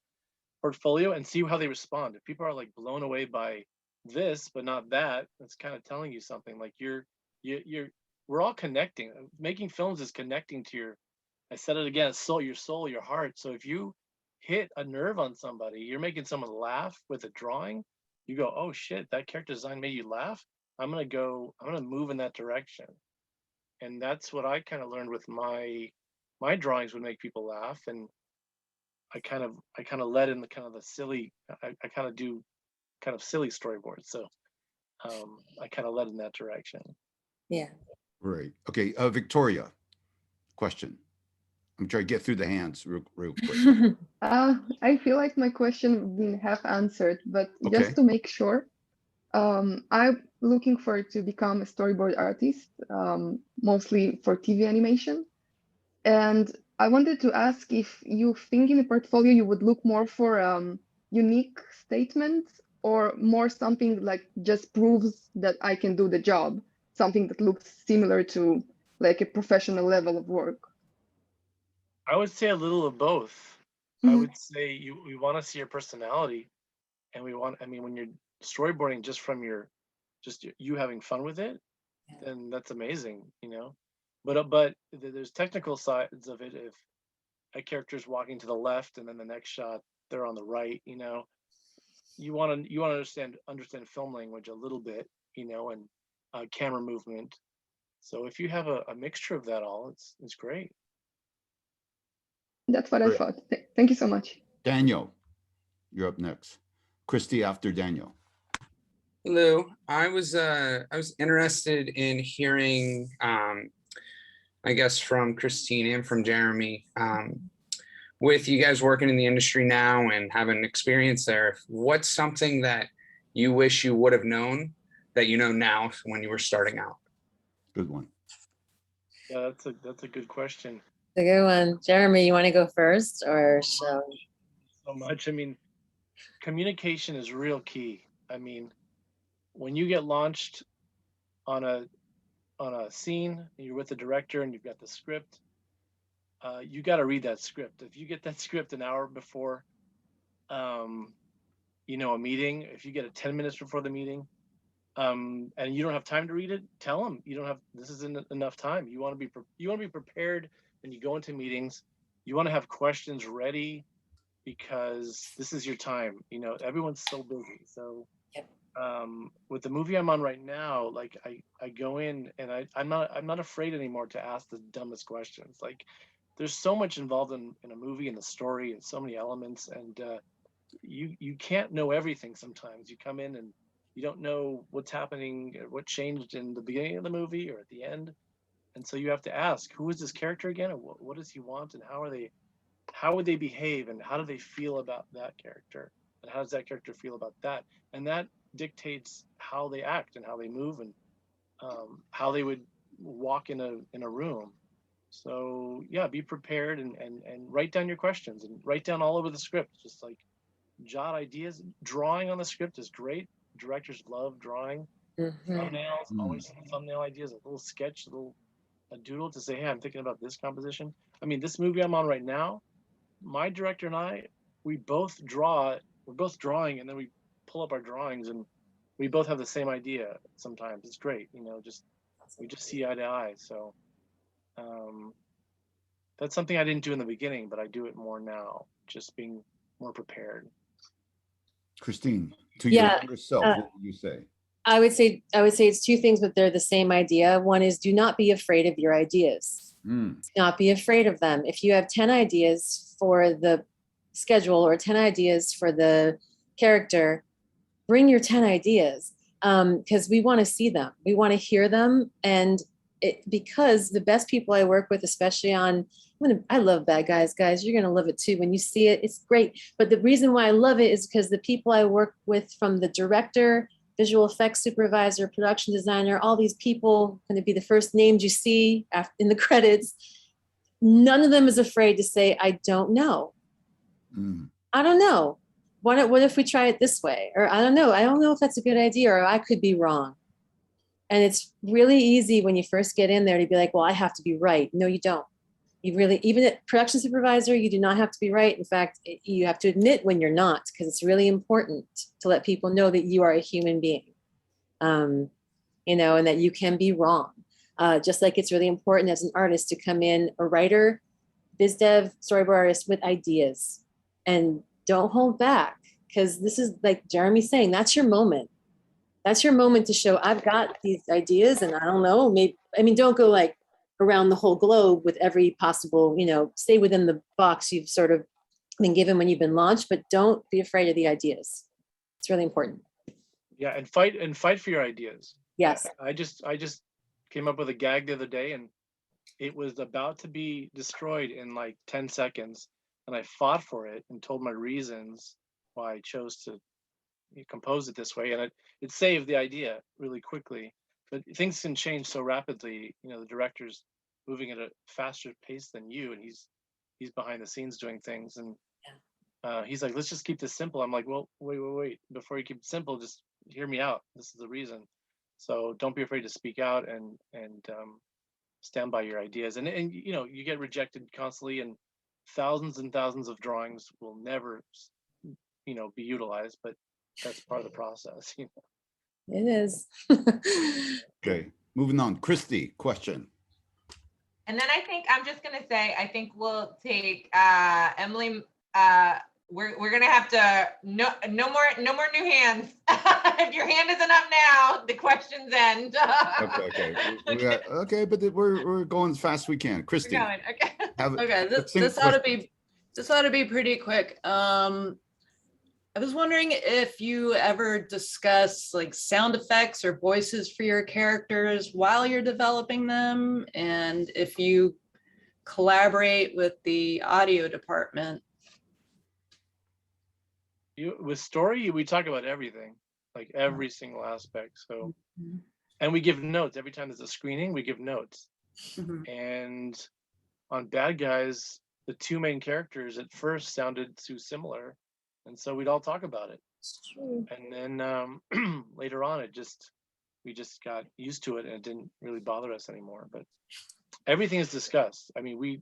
portfolio and see how they respond. If people are like blown away by this but not that, that's kind of telling you something. Like we're all connecting. Making films is connecting to your, I said it again, your soul, your heart. So if you hit a nerve on somebody, you're making someone laugh with a drawing, you go, oh shit, that character design made you laugh. I'm gonna move in that direction. And that's what I kind of learned with my drawings would make people laugh. And I kind of let in the kind of the silly, I kind of do kind of silly storyboards. So I kind of led in that direction. Yeah. Great. Okay, Victoria, question. I'm trying to get through the hands real quick. I feel like my question been half answered, but Okay. just to make sure, I'm looking for to become a storyboard artist, mostly for TV animation. And I wanted to ask if you think in a portfolio you would look more for unique statements or more something like just proves that I can do the job, something that looks similar to like a professional level of work. I would say a little of both. I would say we want to see your personality, and I mean, when you're storyboarding just from you having fun with it, then that's amazing, you know. But there's technical sides of it. If a character is walking to the left and then the next shot they're on the right, you know, you want to understand film language a little bit, you know, and camera movement. So if you have a mixture of that all, it's great. That's what I thought. Thank you so much. Daniel, you're up next. Christy after Daniel. Hello, I was interested in hearing, I guess from Christine and from Jeremy, with you guys working in the industry now and having experience there, what's something that you wish you would have known that you know now when you were starting out? Good one. Yeah, that's a good question. A good one. Jeremy, you want to go first or shall we? So much. I mean, communication is real key. I mean, when you get launched on a scene, and you're with the director and you've got the script, you got to read that script. If you get that script an hour before, you know, a meeting, if you get it 10 minutes before the meeting, and you don't have time to read it, tell them you don't have. This isn't enough time. You want to be prepared when you go into meetings. You want to have questions ready because this is your time. You know, everyone's so busy. So with the movie I'm on right now, like I go in and I'm not afraid anymore to ask the dumbest questions. Like there's so much involved in a movie and the story and so many elements, and you can't know everything. Sometimes you come in and you don't know what's happening, or what changed in the beginning of the movie or at the end, and so you have to ask, who is this character again, and what does he want, and how would they behave, and how do they feel about that character, and how does that character feel about that, and that dictates how they act and how they move, and how they would walk in a room. So yeah, be prepared and write down your questions and write down all over the script. Just like jot ideas. Drawing on the script is great. Directors love drawing. Thumbnails, always thumbnail ideas, a little sketch, a doodle to say, hey, I'm thinking about this composition. I mean, this movie I'm on right now, my director and I, we both draw. We're both drawing, and then we pull up our drawings, and we both have the same idea. Sometimes it's great, you know. We just see eye to eye. So that's something I didn't do in the beginning, but I do it more now. Just being more prepared. Christine, to your younger self, what would you say? I would say it's two things, but they're the same idea. One is do not be afraid of your ideas. Do not be afraid of them. If you have 10 ideas for the schedule or 10 ideas for the character, bring your 10 ideas, because we want to see them. We want to hear them. And because the best people I work with, especially I love Bad Guys, guys, you're going to love it too. When you see it, it's great. But the reason why I love it is because the people I work with, from the director, visual effects supervisor, production designer, all these people going to be the first names you see in the credits. None of them is afraid to say, I don't know. I don't know. What if we try it this way? Or I don't know if that's a good idea, or I could be wrong. And it's really easy when you first get in there to be like, well, I have to be right. No, you don't. You really, even at production supervisor, you do not have to be right. In fact, you have to admit when you're not, because it's really important to let people know that you are a human being, you know, and that you can be wrong. Just like it's really important as an artist to come in, a writer, biz dev, storyboard artist, with ideas, and don't hold back, because this is, like Jeremy's saying, that's your moment. That's your moment to show, I've got these ideas, and I don't know, don't go like around the whole globe with every possible, you know, stay within the box you've sort of been given when you've been launched, but don't be afraid of the ideas. It's really important. Yeah, and fight for your ideas. Yes. I just came up with a gag the other day, and it was about to be destroyed in like 10 seconds, and I fought for it and told my reasons why I chose to compose it this way, and it saved the idea really quickly. But things can change so rapidly. You know, the director's moving at a faster pace than you, and he's behind the scenes doing things, and he's like, let's just keep this simple. I'm like, well, wait. Before you keep it simple, just hear me out. This is the reason. So don't be afraid to speak out and stand by your ideas. And you know, you get rejected constantly, and thousands of drawings will never, you know, be utilized. But that's part of the process. You know? It is. Okay, moving on. Christy, question. And then I think I'm just gonna say, I think we'll take Emily. We're gonna have to no more new hands. If your hand isn't up now, the questions end. Okay, but we're going as fast as we can. Christy. We're going, okay. Okay, this ought to be pretty quick. I was wondering if you ever discuss like sound effects or voices for your characters while you're developing them, and if you collaborate with the audio department. With story, we talk about everything, like every single aspect. So, and we give notes every time there's a screening. We give notes, and on Bad Guys, the two main characters at first sounded too similar, and so we'd all talk about it. And then later on, we just got used to it, and it didn't really bother us anymore. But everything is discussed. I mean, we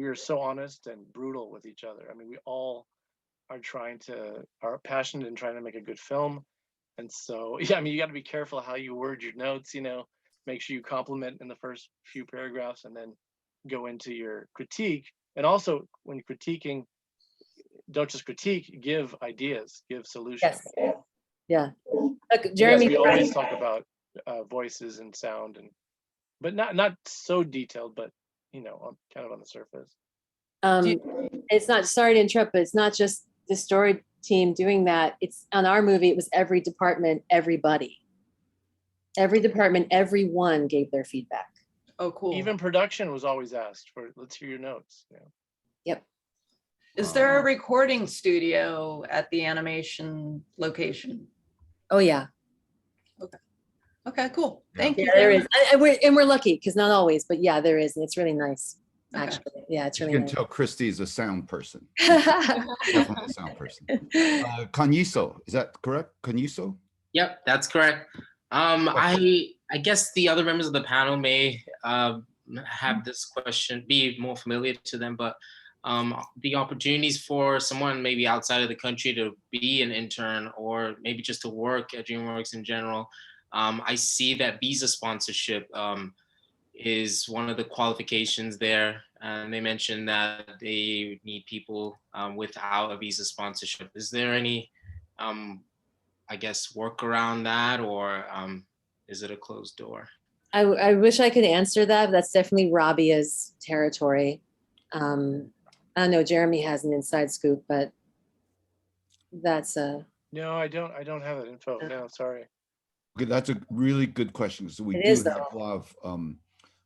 are so honest and brutal with each other. I mean, we all are passionate and trying to make a good film. And so, yeah, I mean, you got to be careful how you word your notes, you know, make sure you compliment in the first few paragraphs and then go into your critique. And also when critiquing, don't just critique, give ideas, give solutions. Yes. Yeah. Look, Jeremy. Yes, we always talk about voices and sound, but not so detailed, but you know, kind of on the surface. It's not, sorry to interrupt, but it's not just the story team doing that. It's on our movie, it was every department, everybody. Every department, everyone gave their feedback. Oh, cool. Even production was always asked for, let's hear your notes. Yeah. Yep. Is there a recording studio at the animation location? Oh yeah. Okay, cool. Thank you. Yeah, there is. And we're lucky because not always, but yeah, there is. And it's really nice. Actually, yeah, it's really You can nice. tell Christy is a sound person. Definitely a sound person. Caniso, is that correct? Caniso? Yep, that's correct. I guess the other members of the panel may have this question, be more familiar to them, but the opportunities for someone maybe outside of the country to be an intern or maybe just to work at DreamWorks in general, I see that visa sponsorship is one of the qualifications there. And they mentioned that they need people without a visa sponsorship. Is there any, I guess, work around that, or is it a closed door? I wish I could answer that. But that's definitely Rabia's territory. I don't know, Jeremy has an inside scoop, but that's a... No, I don't have that info. No, sorry. Okay, that's a really good question. So we It do is, have though. a lot of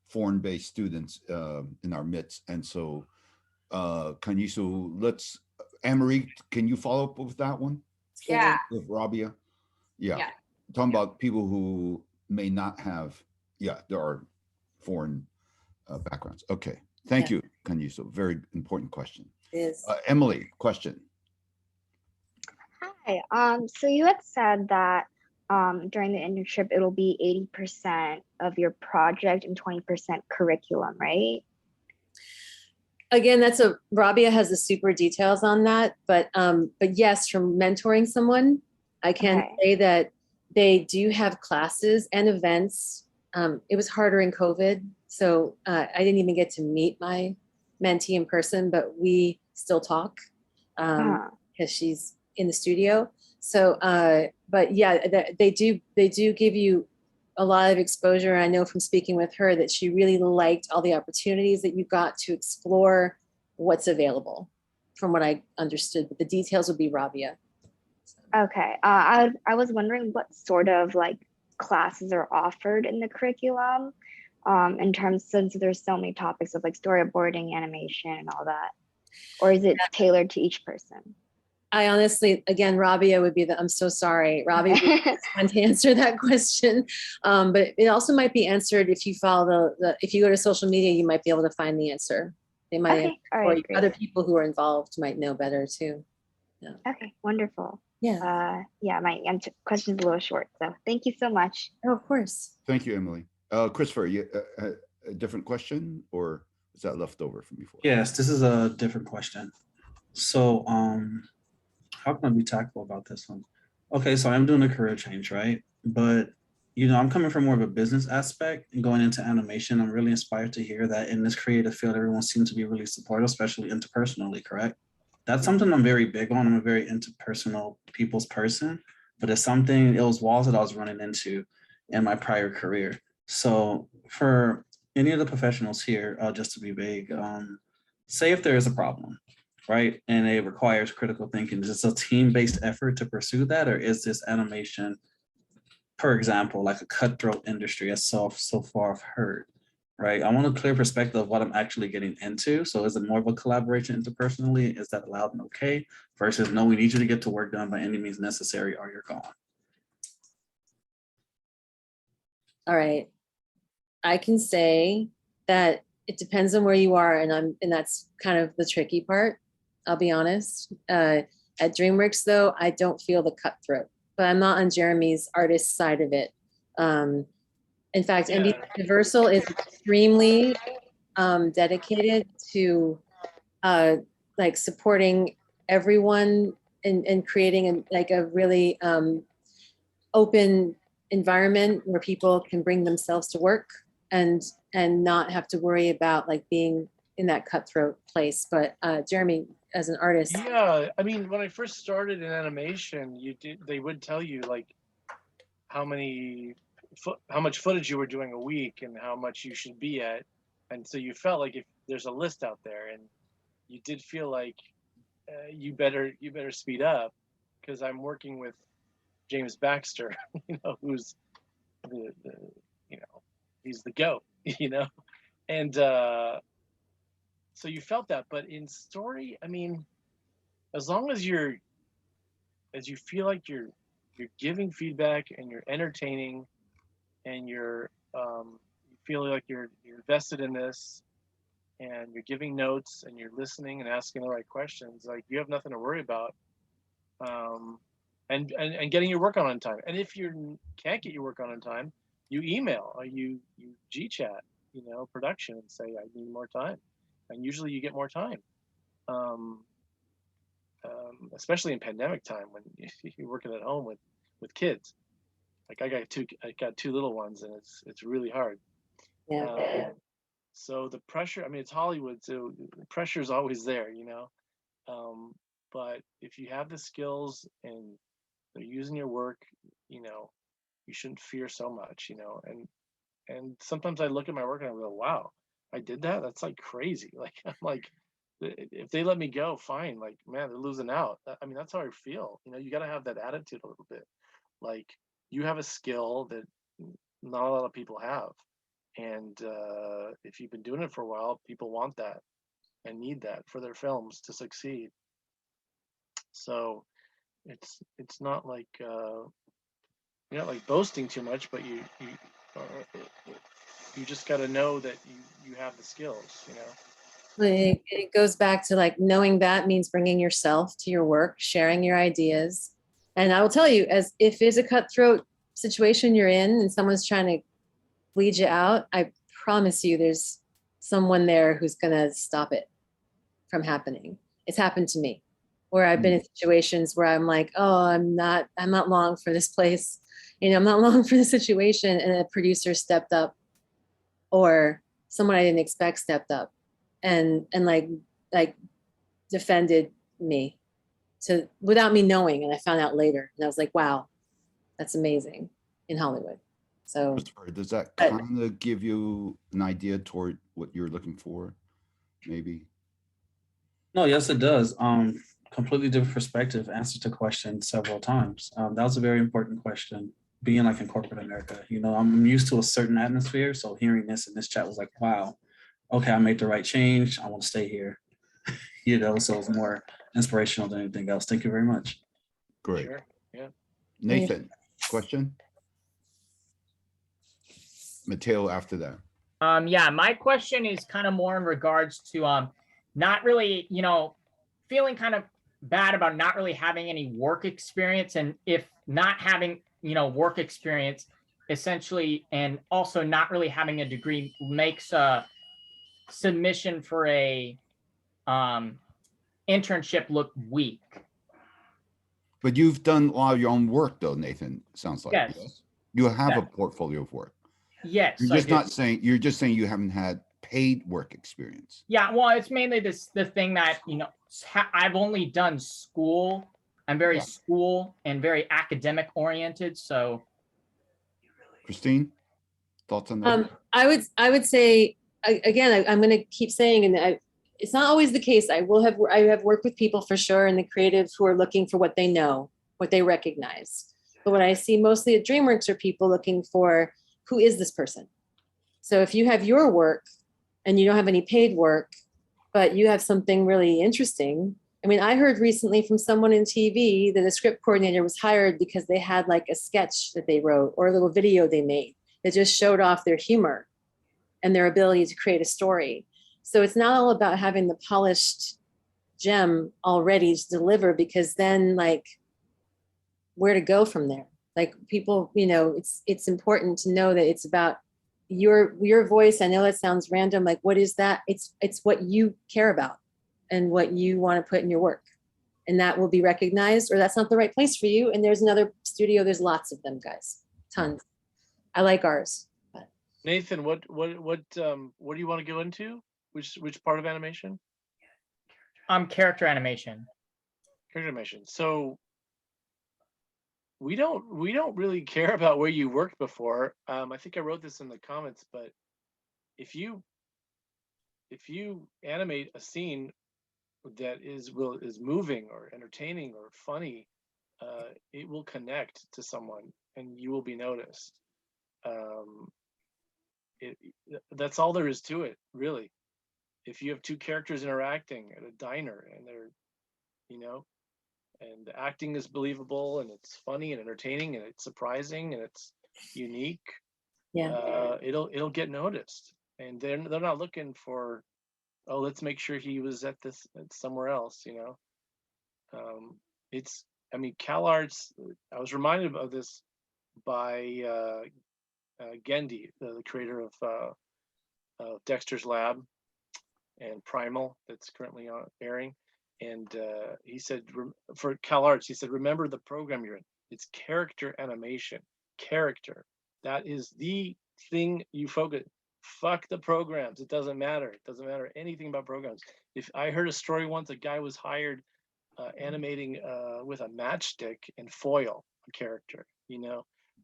foreign-based students in our midst. And so Anne-Marie, can you follow up with that one? Yeah. With Rabia? Yeah. Yeah. Talking about people who may not have, there are foreign backgrounds. Okay. Thank you, Caniso. Very important question. It is. Emily, question. Hi. So you had said that during the internship, it'll be 80% of your project and 20% curriculum, right? Again, Rabia has the super details on that, but yes, from mentoring someone, I can say that they do have classes and events. It was harder in COVID, so I didn't even get to meet my mentee in person, but we still talk because she's in the studio. So, but yeah, they do give you a lot of exposure. I know from speaking with her that she really liked all the opportunities that you got to explore what's available, from what I understood. But the details would be Rabia. Okay. I was wondering what sort of like classes are offered in the curriculum, in terms, since there's so many topics of like storyboarding, animation, and all that, or is it tailored to each person? I honestly, again, Rabia would be I'm so sorry. Rabia would be the one to answer that question. But it also might be answered if you follow if you go to social media, you might be able to find the answer. They might, Okay. All or right, great. other people who are involved might know better too. Yeah. Okay, wonderful. Yeah. Yeah, my question's a little short, so thank you so much. Oh, of course. Thank you, Emily. Christopher, you, a different question, or is that left over from before? Yes, this is a different question. So, how can I be tactful about this one? Okay, so I'm doing a career change, right? But I'm coming from more of a business aspect and going into animation. I'm really inspired to hear that in this creative field, everyone seems to be really supportive, especially interpersonally, correct? That's something I'm very big on. I'm a very interpersonal people's person, but it's something, it was walls that I was running into in my prior career. So for any of the professionals here, just to be vague, say if there is a problem, right? And it requires critical thinking. Is this a team-based effort to pursue that? Or is this animation, for example, like a cutthroat industry as so far I've heard, right? I want a clear perspective of what I'm actually getting into. So is it more of a collaboration interpersonally? Is that allowed and okay? Versus, no, we need you to get to work done by any means necessary or you're gone. All right. I can say that it depends on where you are, and that's kind of the tricky part. I'll be honest. At DreamWorks, though, I don't feel the cutthroat, but I'm not on Jeremy's artist side of it. In fact, NBC Universal is extremely dedicated to like supporting everyone and creating a really open environment where people can bring themselves to work and not have to worry about like being in that cutthroat place. But Jeremy, as an artist, yeah, I mean, when I first started in animation, they would tell you like how much footage you were doing a week and how much you should be at, and so you felt like if there's a list out there, and you did feel like you better speed up, because I'm working with James Baxter, who's the he's the GOAT, and so you felt that. But in story, I mean, as long as you feel like you're giving feedback and you're entertaining and you feel like you're invested in this and you're giving notes and you're listening and asking the right questions, like you have nothing to worry about. And getting your work on time. And if you can't get your work on time, you email or you G-chat, production, and say, I need more time. And usually you get more time. Especially in pandemic time when you're working at home with kids. Like I got two little ones, and it's really hard. Yeah. So the pressure, I mean, it's Hollywood, so the pressure is always there, but if you have the skills and they're using your work, you shouldn't fear so much, and sometimes I look at my work and I go, wow, I did that? That's like crazy. Like, I'm like, if they let me go, fine. Like, man, they're losing out. I mean, that's how I feel. You got to have that attitude a little bit. Like, you have a skill that not a lot of people have. And if you've been doing it for a while, people want that and need that for their films to succeed. So it's not like you're not like boasting too much, but you just got to know that you have the skills. It goes back to like knowing that means bringing yourself to your work, sharing your ideas. And I will tell you, as if it's a cutthroat situation you're in and someone's trying to bleed you out, I promise you there's someone there who's going to stop it from happening. It's happened to me where I've been in situations where I'm like, oh, I'm not long for this place. I'm not long for the situation. And a producer stepped up, or someone I didn't expect stepped up and like defended me without me knowing. And I found out later, and I was like, wow, that's amazing in Hollywood. So does that kind of give you an idea toward what you're looking for, maybe? No, yes, it does. completely different perspective, answered the question several times. That was a very important question. Being like in corporate America, you know, I'm used to a certain atmosphere. So hearing this in this chat was like, wow, okay, I made the right change. I want to stay here. You know, so it's more inspirational than anything else. Thank you very much. Great. Sure. Yeah. Nathan, question? Mateo after that. Yeah, my question is kind of more in regards to not really, feeling kind of bad about not really having any work experience, and if not having, work experience essentially, and also not really having a degree makes a submission for a internship look weak. But you've done a lot of your own work though, Nathan, sounds like. Yes. You have Yeah. a portfolio of work. Yes. You're just not saying, you're just saying you haven't had paid work experience. Yeah, well, it's mainly the thing that, I've only done school. I'm very school and very academic oriented. So, Christine, thoughts on that? I would say again, I'm going to keep saying, and it's not always the case. I have worked with people for sure in the creative who are looking for what they know, what they recognize. But what I see mostly at DreamWorks are people looking for, who is this person? So if you have your work and you don't have any paid work, but you have something really interesting. I mean, I heard recently from someone in TV that a script coordinator was hired because they had like a sketch that they wrote or a little video they made that just showed off their humor and their ability to create a story. So it's not all about having the polished gem all ready to deliver, because then like, where to go from there? Like people, it's important to know that it's about your voice. I know that sounds random. Like, what is that? It's what you care about and what you want to put in your work, and that will be recognized, or that's not the right place for you. And there's another studio. There's lots of them, guys, tons. I like ours. But. Nathan, what do you want to go into? Which part of animation? Character animation. Character animation. So we don't really care about where you worked before. I think I wrote this in the comments, but if you animate a scene that is moving or entertaining or funny, it will connect to someone and you will be noticed. That's all there is to it, really. If you have two characters interacting at a diner and they're, and the acting is believable and it's funny and entertaining and it's surprising and it's unique, it'll get noticed. And they're not looking for, oh, let's make sure he was at somewhere else, CalArts, I was reminded of this by Gendy, the creator of Dexter's Lab and Primal, that's currently airing. And he said, for CalArts, he said, remember the program you're in. It's character animation. Character. That is the thing you focus. Fuck the programs. It doesn't matter. It doesn't matter anything about programs. If I heard a story once, a guy was hired animating with a matchstick and foil a character,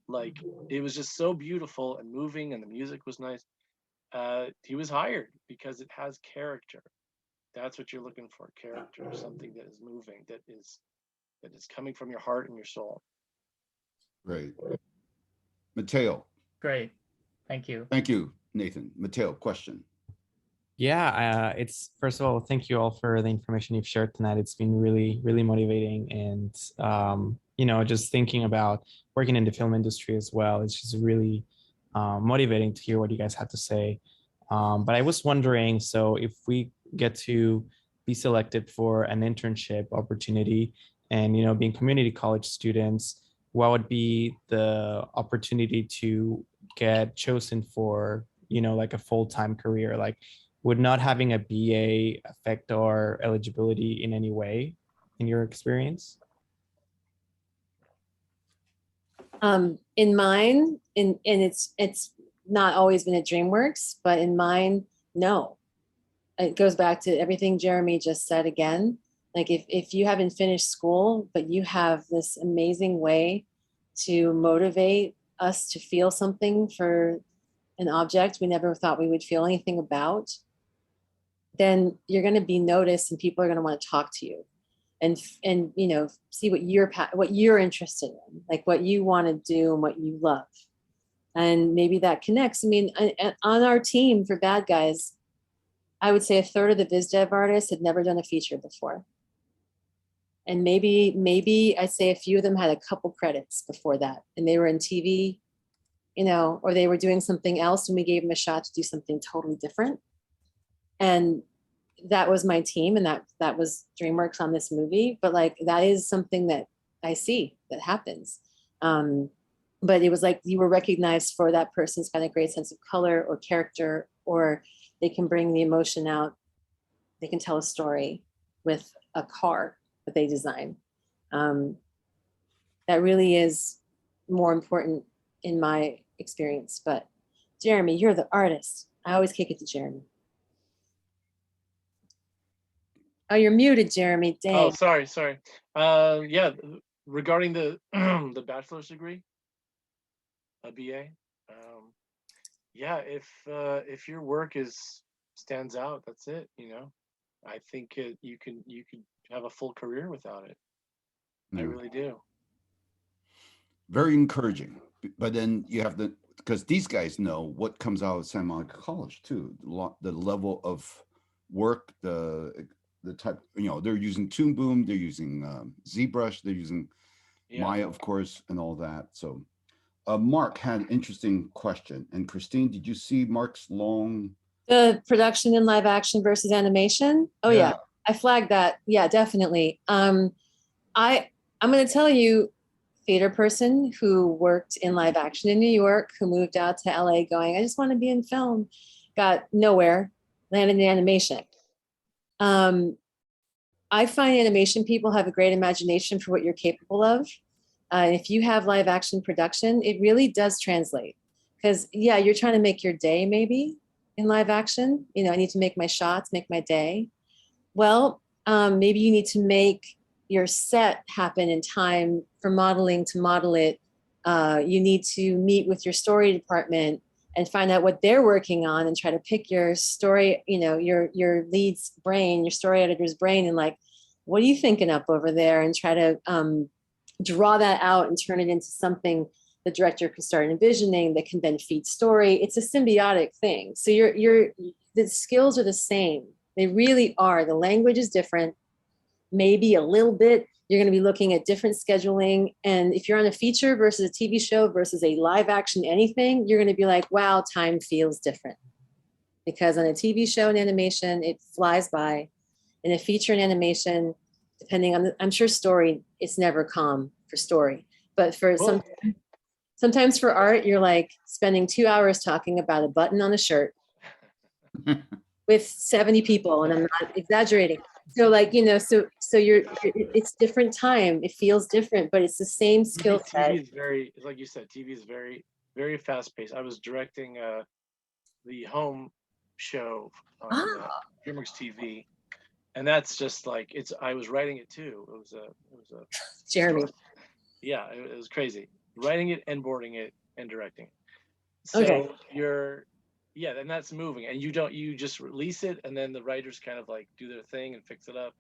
like it was just so beautiful and moving and the music was nice. He was hired because it has character. That's what you're looking for, character, something that is moving, that is coming from your heart and your soul. Great. Mateo. Great. Thank you. Thank you, Nathan. Mateo, question. Yeah, it's first of all, thank you all for the information you've shared tonight. It's been really, really motivating, and just thinking about working in the film industry as well. It's just really motivating to hear what you guys had to say. But I was wondering, so if we get to be selected for an internship opportunity, and being community college students, what would be the opportunity to get chosen for like a full-time career? Like, would not having a BA affect our eligibility in any way in your experience? In mine, and it's not always been at DreamWorks, but in mine, no. It goes back to everything Jeremy just said again. Like if you haven't finished school, but you have this amazing way to motivate us to feel something for an object we never thought we would feel anything about, then you're going to be noticed and people are going to want to talk to you. and you know, see what you're interested in, like what you want to do and what you love. And maybe that connects. I mean, on our team for Bad Guys, I would say a third of the biz dev artists had never done a feature before. And maybe I'd say a few of them had a couple credits before that, and they were in TV, you know, or they were doing something else and we gave them a shot to do something totally different. And that was my team, and that was DreamWorks on this movie. But like, that is something that I see that happens. But it was like you were recognized for that person's got a great sense of color or character, or they can bring the emotion out. They can tell a story with a car that they design. That really is more important in my experience. But Jeremy, you're the artist. I always kick it to Jeremy. Oh, you're muted, Jeremy. Dang. Oh, sorry. Yeah, regarding the the bachelor's degree, a BA. Yeah, if your work stands out, that's it. You know, I think you could have a full career without it. I really do. Very encouraging. But then you have because these guys know what comes out of Santa Monica College too. The level of work, the type, you know, they're using Toon Boom, they're using ZBrush, they're using Maya, of course, and all that. So Mark had an interesting question. And Christine, did you see Mark's long? The production in live action versus animation? Oh yeah, I flagged that. Yeah, definitely. I'm going to tell you, theater person who worked in live action in New York, who moved out to LA going, I just want to be in film, got nowhere, landed in animation. I find animation people have a great imagination for what you're capable of. If you have live action production, it really does translate. Because yeah, you're trying to make your day maybe in live action. You know, I need to make my shots, make my day. Well, maybe you need to make your set happen in time for modeling to model it. You need to meet with your story department and find out what they're working on and try to pick your story, you know, your lead's brain, your story editor's brain, and like, what are you thinking up over there? And try to draw that out and turn it into something the director can start envisioning that can then feed story. It's a symbiotic thing. So the skills are the same. They really are. The language is different, maybe a little bit. You're going to be looking at different scheduling. And if you're on a feature versus a TV show versus a live action anything, you're going to be like, wow, time feels different. Because on a TV show and animation, it flies by. In a feature and animation, depending on I'm sure story, it's never calm for story. But for sometimes for art, you're like spending 2 hours talking about a button on a shirt with 70 people, and I'm not exaggerating. So like, you know, so it's different time. It feels different, but it's the same skill set. TV is very, like you said, TV is very, very fast paced. I was directing the home show on DreamWorks TV, and that's just like I was writing it too. It was a Jeremy. Yeah, it was crazy. Writing it and boarding it and directing it. So Okay. and that's moving, and you just release it, and then the writers kind of like do their thing and fix it up,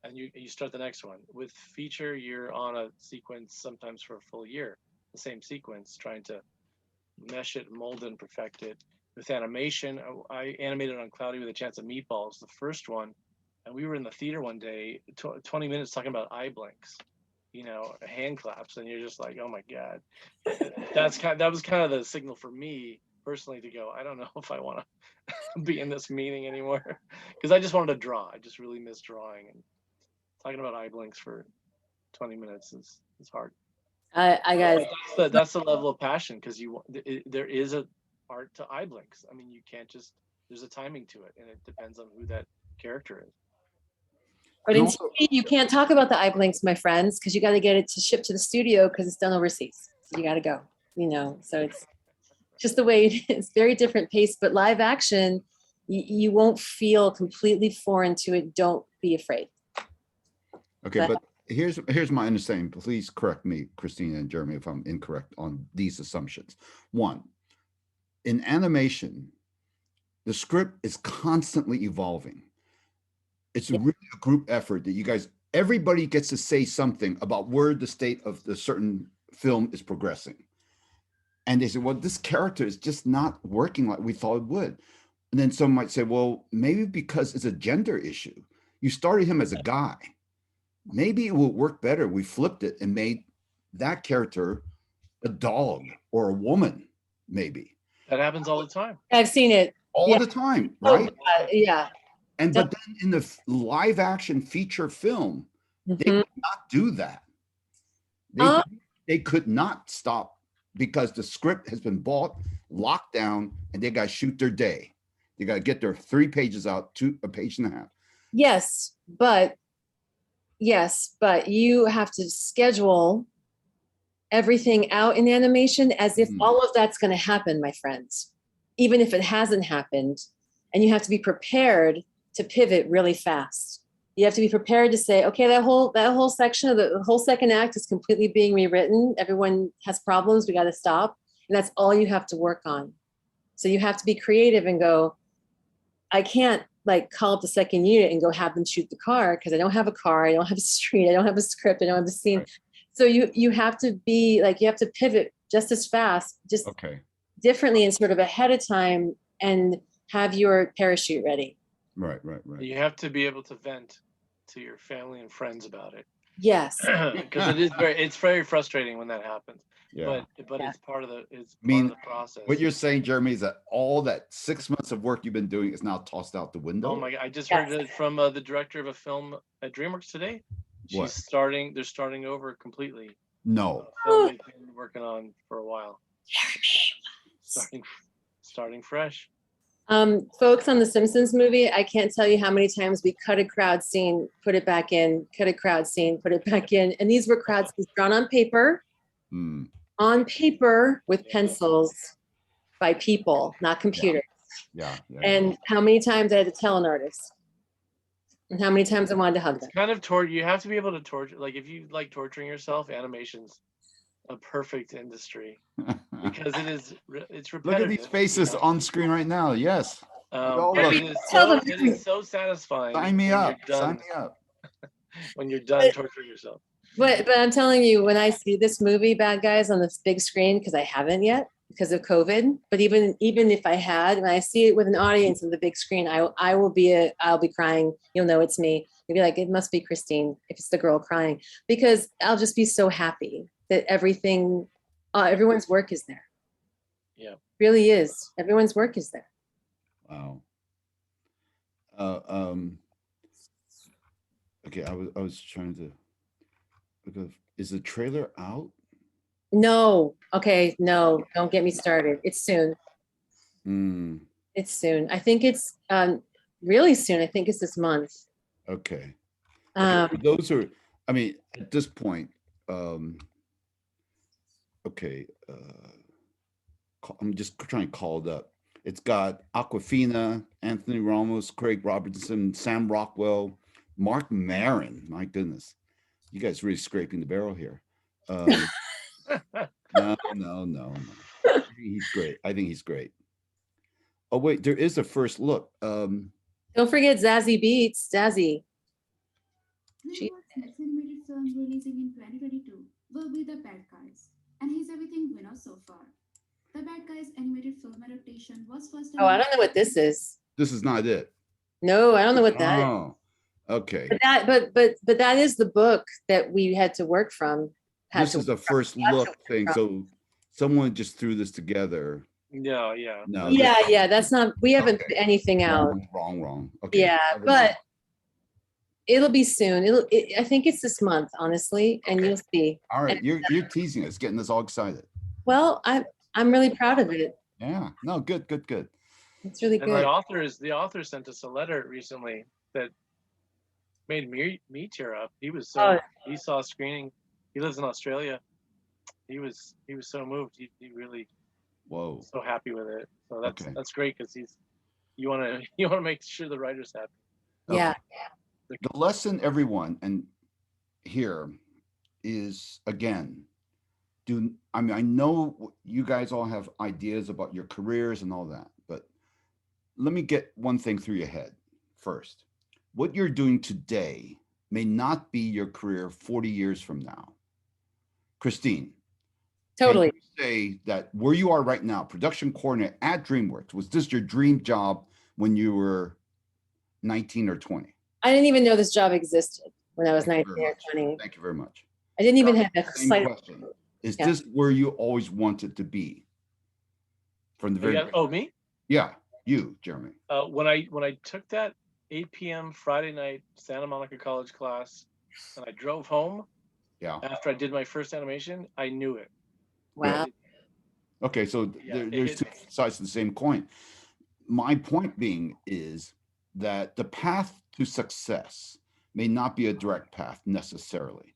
and you start the next one. With feature, you're on a sequence sometimes for a full year, the same sequence, trying to mesh it, mold it, and perfect it. With animation, I animated on Cloudy with a Chance of Meatballs, the first one, and we were in the theater one day, 20 minutes talking about eye blinks, you know, hand claps, and you're just like, oh my god. That was kind of the signal for me personally to go, I don't know if I want to be in this meeting anymore, because I just wanted to draw. I just really miss drawing, and talking about eye blinks for 20 minutes is hard. I got that's the level of passion, because there is a art to eye blinks. I mean, you can't just, there's a timing to it, and it depends on who that character is. But in TV, you can't talk about the eye blinks, my friends, because you got to get it to ship to the studio because it's done overseas. So you got to go, you know, so it's just the way it is. Very different pace, but live action, you won't feel completely foreign to it. Don't be afraid. Okay, but here's my understanding. Please correct me, Christina and Jeremy, if I'm incorrect on these assumptions. One, in animation, the script is constantly evolving. It's really a group effort that you guys everybody gets to say something about where the state of the certain film is progressing. And they say, well, this character is just not working like we thought it would. And then some might say, well, maybe because it's a gender issue. You started him as a guy. Maybe it will work better. We flipped it and made that character a dog or a woman, maybe. That happens all the time. I've seen it All the time, right? Yeah. And but then in the live action feature film, they could not do that. They could not stop because the script has been bought, locked down, and they got to shoot their day. They got to get their 3 pages out to a page and a half. Yes, but you have to schedule everything out in animation as if all of that's going to happen, my friends, even if it hasn't happened. And you have to be prepared to pivot really fast. You have to be prepared to say, okay, that whole section of the whole second act is completely being rewritten. Everyone has problems. We got to stop. And that's all you have to work on. So you have to be creative and go, I can't like call up the second unit and go have them shoot the car because I don't have a car. I don't have a street. I don't have a script. I don't have a scene. Right. So you have to be like, you have to pivot just as fast, just differently and sort of ahead of time and have your parachute ready. Right. You have to be able to vent to your family and friends about it. Yes. Because it's very frustrating when that happens. Yeah. But it's part of the part of the process. What you're saying, Jeremy, is that all that 6 months of work you've been doing is now tossed out the window. Oh my God! I just heard it from the director of a film at DreamWorks today. They're starting over completely. No. Film they've been working on for a while. Starting fresh. Folks on the Simpsons movie, I can't tell you how many times we cut a crowd scene, put it back in, cut a crowd scene, put it back in. And these were crowd scenes drawn on paper with pencils by people, not computers. Yeah. And how many times I had to tell an artist and how many times I wanted to hug them. It's kind of you have to be able to torture. Like if you like torturing yourself, animation's a perfect industry because it's repetitive. Look at these faces on screen right now. Yes. It is so satisfying. Sign me up. Sign me up. When you're done torturing yourself. But I'm telling you, when I see this movie, Bad Guys, on this big screen, because I haven't yet because of COVID, but even if I had, when I see it with an audience on the big screen, I'll be crying. You'll know it's me. You'll be like, it must be Christine if it's the girl crying, because I'll just be so happy that everyone's work is there. Yeah, really is. Everyone's work is there. Wow. Okay, I was trying to look at, is the trailer out? No. Okay, no, don't get me started. It's soon. It's soon. I think it's really soon. I think it's this month. Okay. For those who are, I mean, at this point, okay, I'm just trying to call it up. It's got Awkwafina, Anthony Ramos, Craig Robertson, Sam Rockwell, Mark Maron. My goodness, you guys really scraping the barrel here. No. He's great. I think he's great. Oh wait, there is a first look. Don't forget Zazie Beetz. Zazie. DreamWorks' next animated film releasing in 2022 will be The Bad Guys, and he's everything winner so far. The Bad Guys animated film adaptation was first. Oh, I don't know what this is. This is not it. No, I don't know what that is. Oh, okay. But that is the book that we had to work from. This is a first look thing. So someone just threw this together. No. Yeah. That's not. We haven't put anything out. Wrong. Okay. Yeah, but it'll be soon. I think it's this month, honestly, and you'll see. All right, you're teasing us, getting us all excited. Well, I'm really proud of it. Yeah. No. Good. It's really good. And the author sent us a letter recently that made me tear up. He was he saw a screening. He lives in Australia. He was so moved. He really so happy with it. So that's great because you want to make sure the writer's happy. Yeah. The lesson, everyone, and here is again, I know you guys all have ideas about your careers and all that, but let me get one thing through your head first. What you're doing today may not be your career 40 years from now. Christine, Totally. can you say that where you are right now, production coordinator at DreamWorks, was this your dream job when you were 19 or 20? I didn't even know this job existed when I was Thank 19 you very or much. 20. Thank you very much. I didn't even have a Same slight. question. Is Yeah. this where you always wanted to be from the very Yeah. beginning? Oh, me? Yeah, you, Jeremy. When I took that 8 p.m. Friday night Santa Monica College class, and I drove home. Yeah. After I did my first animation, I knew it. Wow. Okay, so Yeah, there's two sides to the same coin. My point being is that the path to success may not be a direct path necessarily.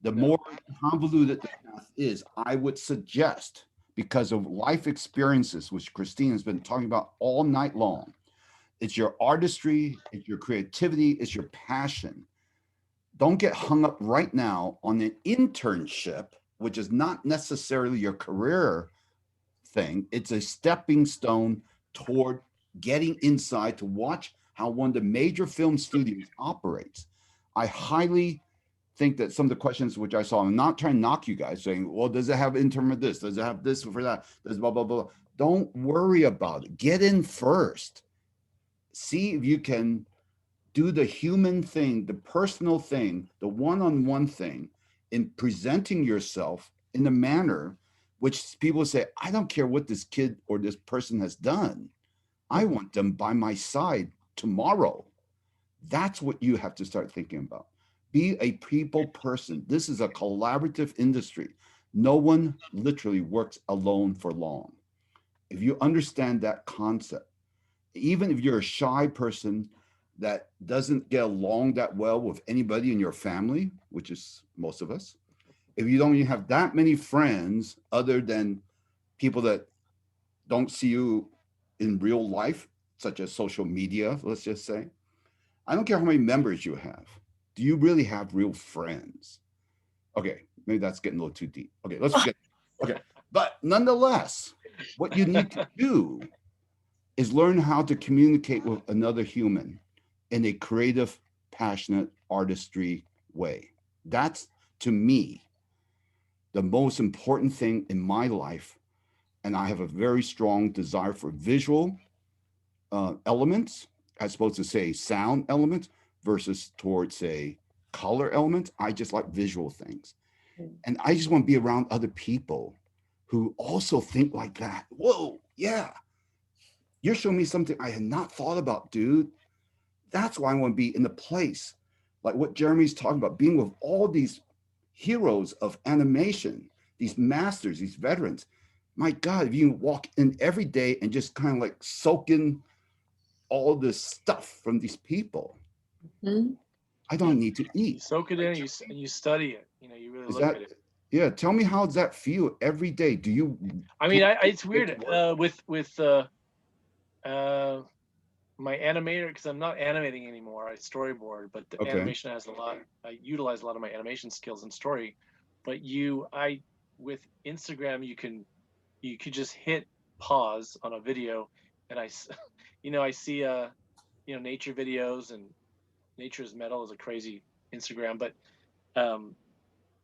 The more convoluted the path is, I would suggest, because of life experiences, which Christine has been talking about all night long, it's your artistry, it's your creativity, it's your passion. Don't get hung up right now on an internship, which is not necessarily your career thing. It's a stepping stone toward getting inside to watch how one of the major film studios operates. I highly think that some of the questions which I saw, I'm not trying to knock you guys saying, well, does it have intern of this? Does it have this for that? Does blah, blah, blah. Don't worry about it. Get in first. See if you can do the human thing, the personal thing, the one-on-one thing in presenting yourself in a manner which people say, I don't care what this kid or this person has done. I want them by my side tomorrow. That's what you have to start thinking about. Be a people person. This is a collaborative industry. No one literally works alone for long. If you understand that concept, even if you're a shy person that doesn't get along that well with anybody in your family, which is most of us, if you don't even have that many friends other than people that don't see you in real life, such as social media, let's just say, I don't care how many members you have. Do you really have real friends? Okay, maybe that's getting a little too deep. Okay, let's forget. Okay, but nonetheless, what you need to do is learn how to communicate with another human in a creative, passionate, artistry way. That's, to me, the most important thing in my life. And I have a very strong desire for visual elements, as opposed to say sound elements versus towards say color elements. I just like visual things. And I just want to be around other people who also think like that. Whoa, yeah. You're showing me something I had not thought about, dude. That's why I want to be in the place, like what Jeremy's talking about, being with all these heroes of animation, these masters, these veterans. My God, if you can walk in every day and just kind of like soak in all this stuff from these people, I don't need to You eat. soak it in, and you study it. You know, you really Is look that, at it. yeah, tell me, how does that feel every day? Do you? I mean, it's weird with my animator, because I'm not animating anymore. I storyboard, but the Okay. animation has a lot. I utilize a lot of my animation skills and story. But with Instagram, you could just hit pause on a video, and I see nature videos, and Nature is Metal is a crazy Instagram, but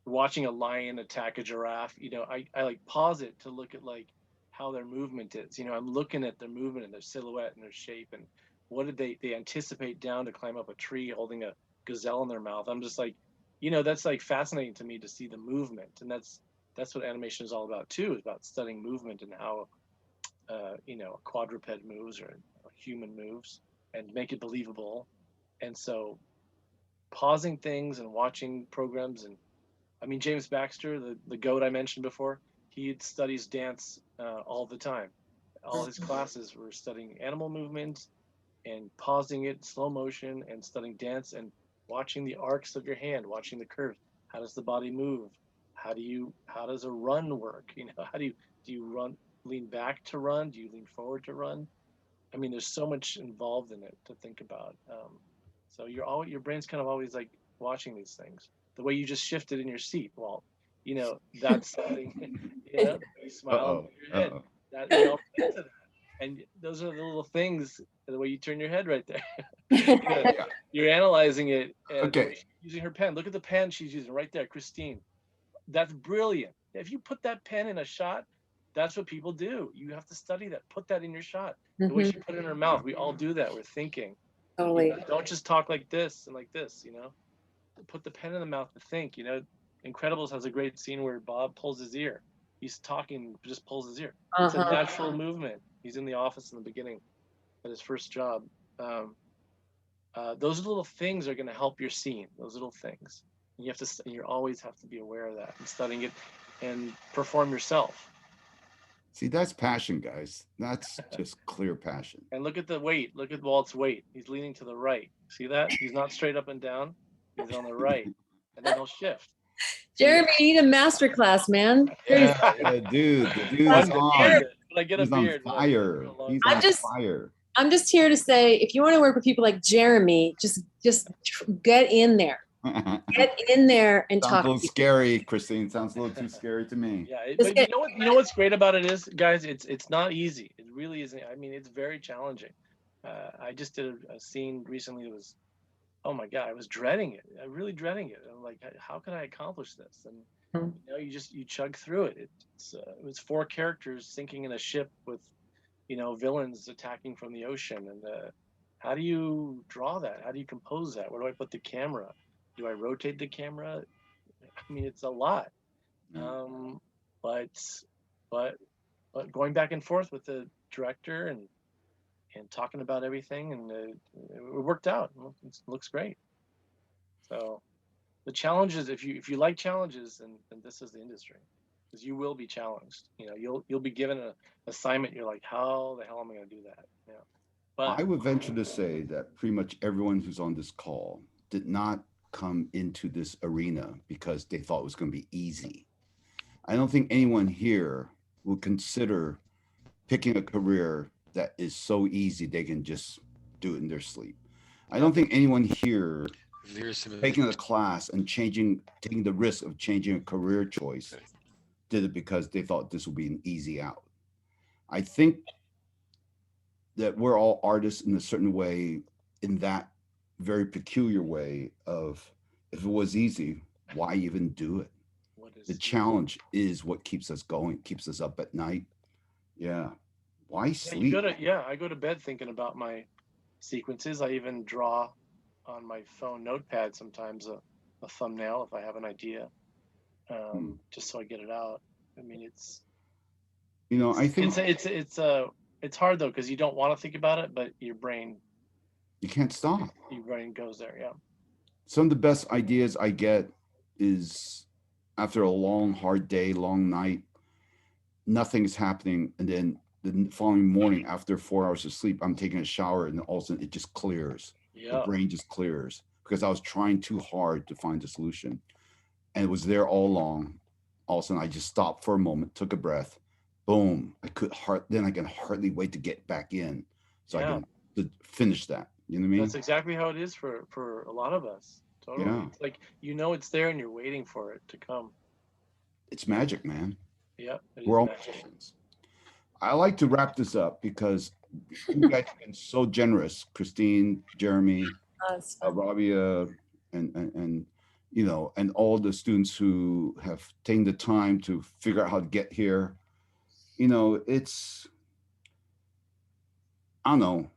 watching a lion attack a giraffe, I like pause it to look at like how their movement is. I'm looking at their movement and their silhouette and their shape, and what did they anticipate down to climb up a tree holding a gazelle in their mouth. I'm just like, that's like fascinating to me to see the movement, and that's what animation is all about too, is about studying movement and how a quadruped moves or a human moves, and make it believable. And so pausing things and watching programs, and I mean, James Baxter, the goat I mentioned before, he studies dance all the time. All his classes were studying animal movement and pausing it, slow motion, and studying dance and watching the arcs of your hand, watching the curves. How does the body move? How does a run work? Do you run, lean back to run? Do you lean forward to run? I mean, there's so much involved in it to think about. So your brain's kind of always like watching these things. The way you just shifted in your seat, Walt. That's something. You smile and move your head. That we all into that. And those are the little things, the way you turn your head right there. You know, you're analyzing it, and the way she's using her pen. Look at the pen she's using right there, Christine. That's brilliant. If you put that pen in a shot, that's what people do. You have to study that. Put that in your shot. The way she put it in her mouth, we all do that. We're thinking. Totally. You know, don't just talk like this and like this, you know. Put the pen in the mouth to think, you know. Incredibles has a great scene where Bob pulls his ear. He's talking, just pulls his ear. It's a natural movement. He's in the office in the beginning at his first job. Those little things are going to help your scene. Those little things. You have to. You always have to be aware of that and studying it, and perform yourself. See, that's passion, guys. That's just clear passion. And look at the weight. Look at Walt's weight. He's leaning to the right. See that? He's not straight up and down. He's on the right, and then he'll shift. Jeremy, you need a master class, man. Yeah, dude, the dude is on. I get a He's beard. on fire. He's on fire. I'm just here to say, if you want to work with people like Jeremy, just get in there. Get in there and Sounds talk. a little scary, Christine. Sounds a little too scary to me. Yeah, but you know what? You know what's great about it is, guys. It's not easy. It really isn't. I mean, it's very challenging. I just did a scene recently that was, oh my God, I was dreading it. I really dreading it. I'm like, how can I accomplish this? And you know, you chug through it. It was 4 characters sinking in a ship with, you know, villains attacking from the ocean. And how do you draw that? How do you compose that? Where do I put the camera? Do I rotate the camera? I mean, it's a lot. But going back and forth with the director and talking about everything, and it worked out. It looks great. So the challenges, if you like challenges, then this is the industry, because you will be challenged. You know, you'll be given an assignment. You're like, how the hell am I going to do that? Yeah. But I would venture to say that pretty much everyone who's on this call did not come into this arena because they thought it was going to be easy. I don't think anyone here would consider picking a career that is so easy they can just do it in their sleep. I don't think anyone here taking a class and taking the risk of changing a career choice did it because they thought this would be an easy out. I think that we're all artists in a certain way, in that very peculiar way of, if it was easy, why even do it? The challenge is what keeps us going, keeps us up at night. Yeah. Why sleep? I go to bed thinking about my sequences. I even draw on my phone notepad sometimes a thumbnail if I have an idea, just so I get it out. I mean, it's, you know, I think it's hard though, because you don't want to think about it, but your brain, you can't stop. Your brain goes there. Yeah. Some of the best ideas I get is after a long, hard day, long night, nothing's happening. And then the following morning, after 4 hours of sleep, I'm taking a shower, and all of a sudden it just clears. Yeah. The brain just clears because I was trying too hard to find a solution. And it was there all along. All of a sudden I just stopped for a moment, took a breath, boom. I can hardly wait to get back in so I can finish that. You know what I mean? That's exactly how it is for a lot of us. Totally. Yeah. It's like, you know, it's there and you're waiting for it to come. It's magic, man. Yeah. We're all magicians. I like to wrap this up because you guys have been so generous, Christine, Jeremy, Rabia, and you know, and all the students who have taken the time to figure out how to get here. You know, I don't know.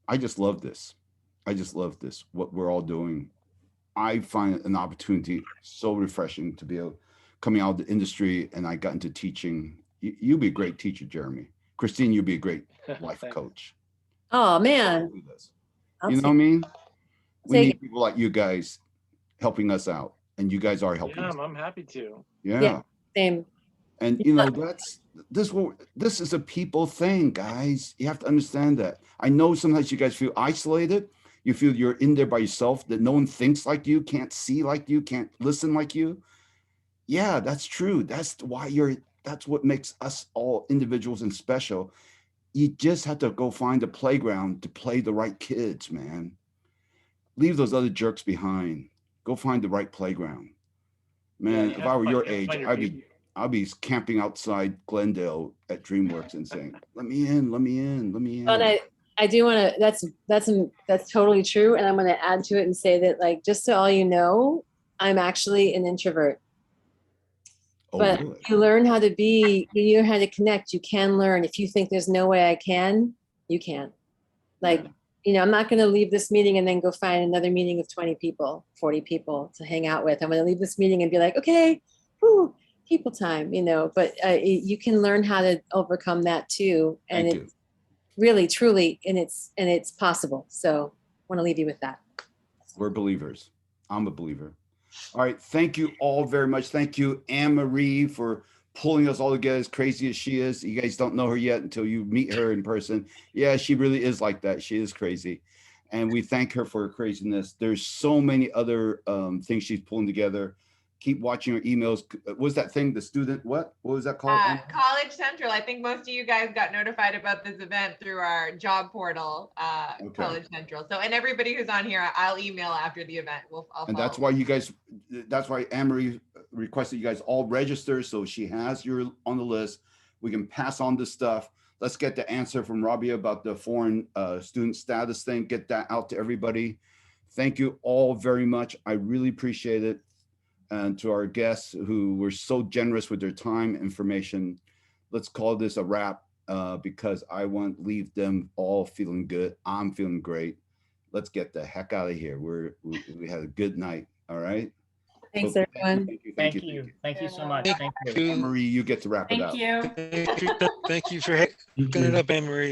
I just love this. What we're all doing. I find an opportunity so refreshing to be coming out of the industry, and I got into teaching. You'll be a great teacher, Jeremy. Christine, you'll be a great life coach. Oh man. You know what I mean? We need people like you guys helping us out, and you guys are helping us. I'm happy to. Yeah. Same. And you know, this is a people thing, guys. You have to understand that. I know sometimes you guys feel isolated. You feel you're in there by yourself, that no one thinks like you, can't see like you, can't listen like you. Yeah, that's true. That's what makes us all individuals and special. You just have to go find a playground to play the right kids, man. Leave those other jerks behind. Go find the right playground. Man, if I were your age, I'll be camping outside Glendale at DreamWorks and saying, let me in, let me in, let me in. And I do want to, that's totally true. And I'm going to add to it and say that, like, just so all you know, I'm actually an introvert. Oh, But really? you learn how to be, you learn how to connect. You can learn. If you think there's no way I can, you can. Like, you know, I'm not going to leave this meeting and then go find another meeting of 20 people, 40 people to hang out with. I'm going to leave this meeting and be like, okay, whew, people time, you know, but you can learn how to overcome that too. And Thank you. it's really, truly, and it's possible. So I want to leave you with that. We're believers. I'm a believer. All right. Thank you all very much. Thank you, Anne-Marie, for pulling us all together, as crazy as she is. You guys don't know her yet until you meet her in person. Yeah, she really is like that. She is crazy. And we thank her for her craziness. There's so many other things she's pulling together. Keep watching her emails. What's that thing? The student, what was that called? College Central. I think most of you guys got notified about this event through our job portal, College Central. So, and everybody who's on here, I'll email after the event. And that's why you guys, that's why Anne-Marie requested you guys all register. So she has you on the list. We can pass on this stuff. Let's get the answer from Rabia about the foreign student status thing. Get that out to everybody. Thank you all very much. I really appreciate it. And to our guests who were so generous with their time, information, let's call this a wrap because I want to leave them all feeling good. I'm feeling great. Let's get the heck out of here. We had a good night. All right. Thanks, Okay. everyone. Thank you. Thank you so much. Thank you. Marie, you get to wrap it up. Thank you for hooking it up, Anne-Marie.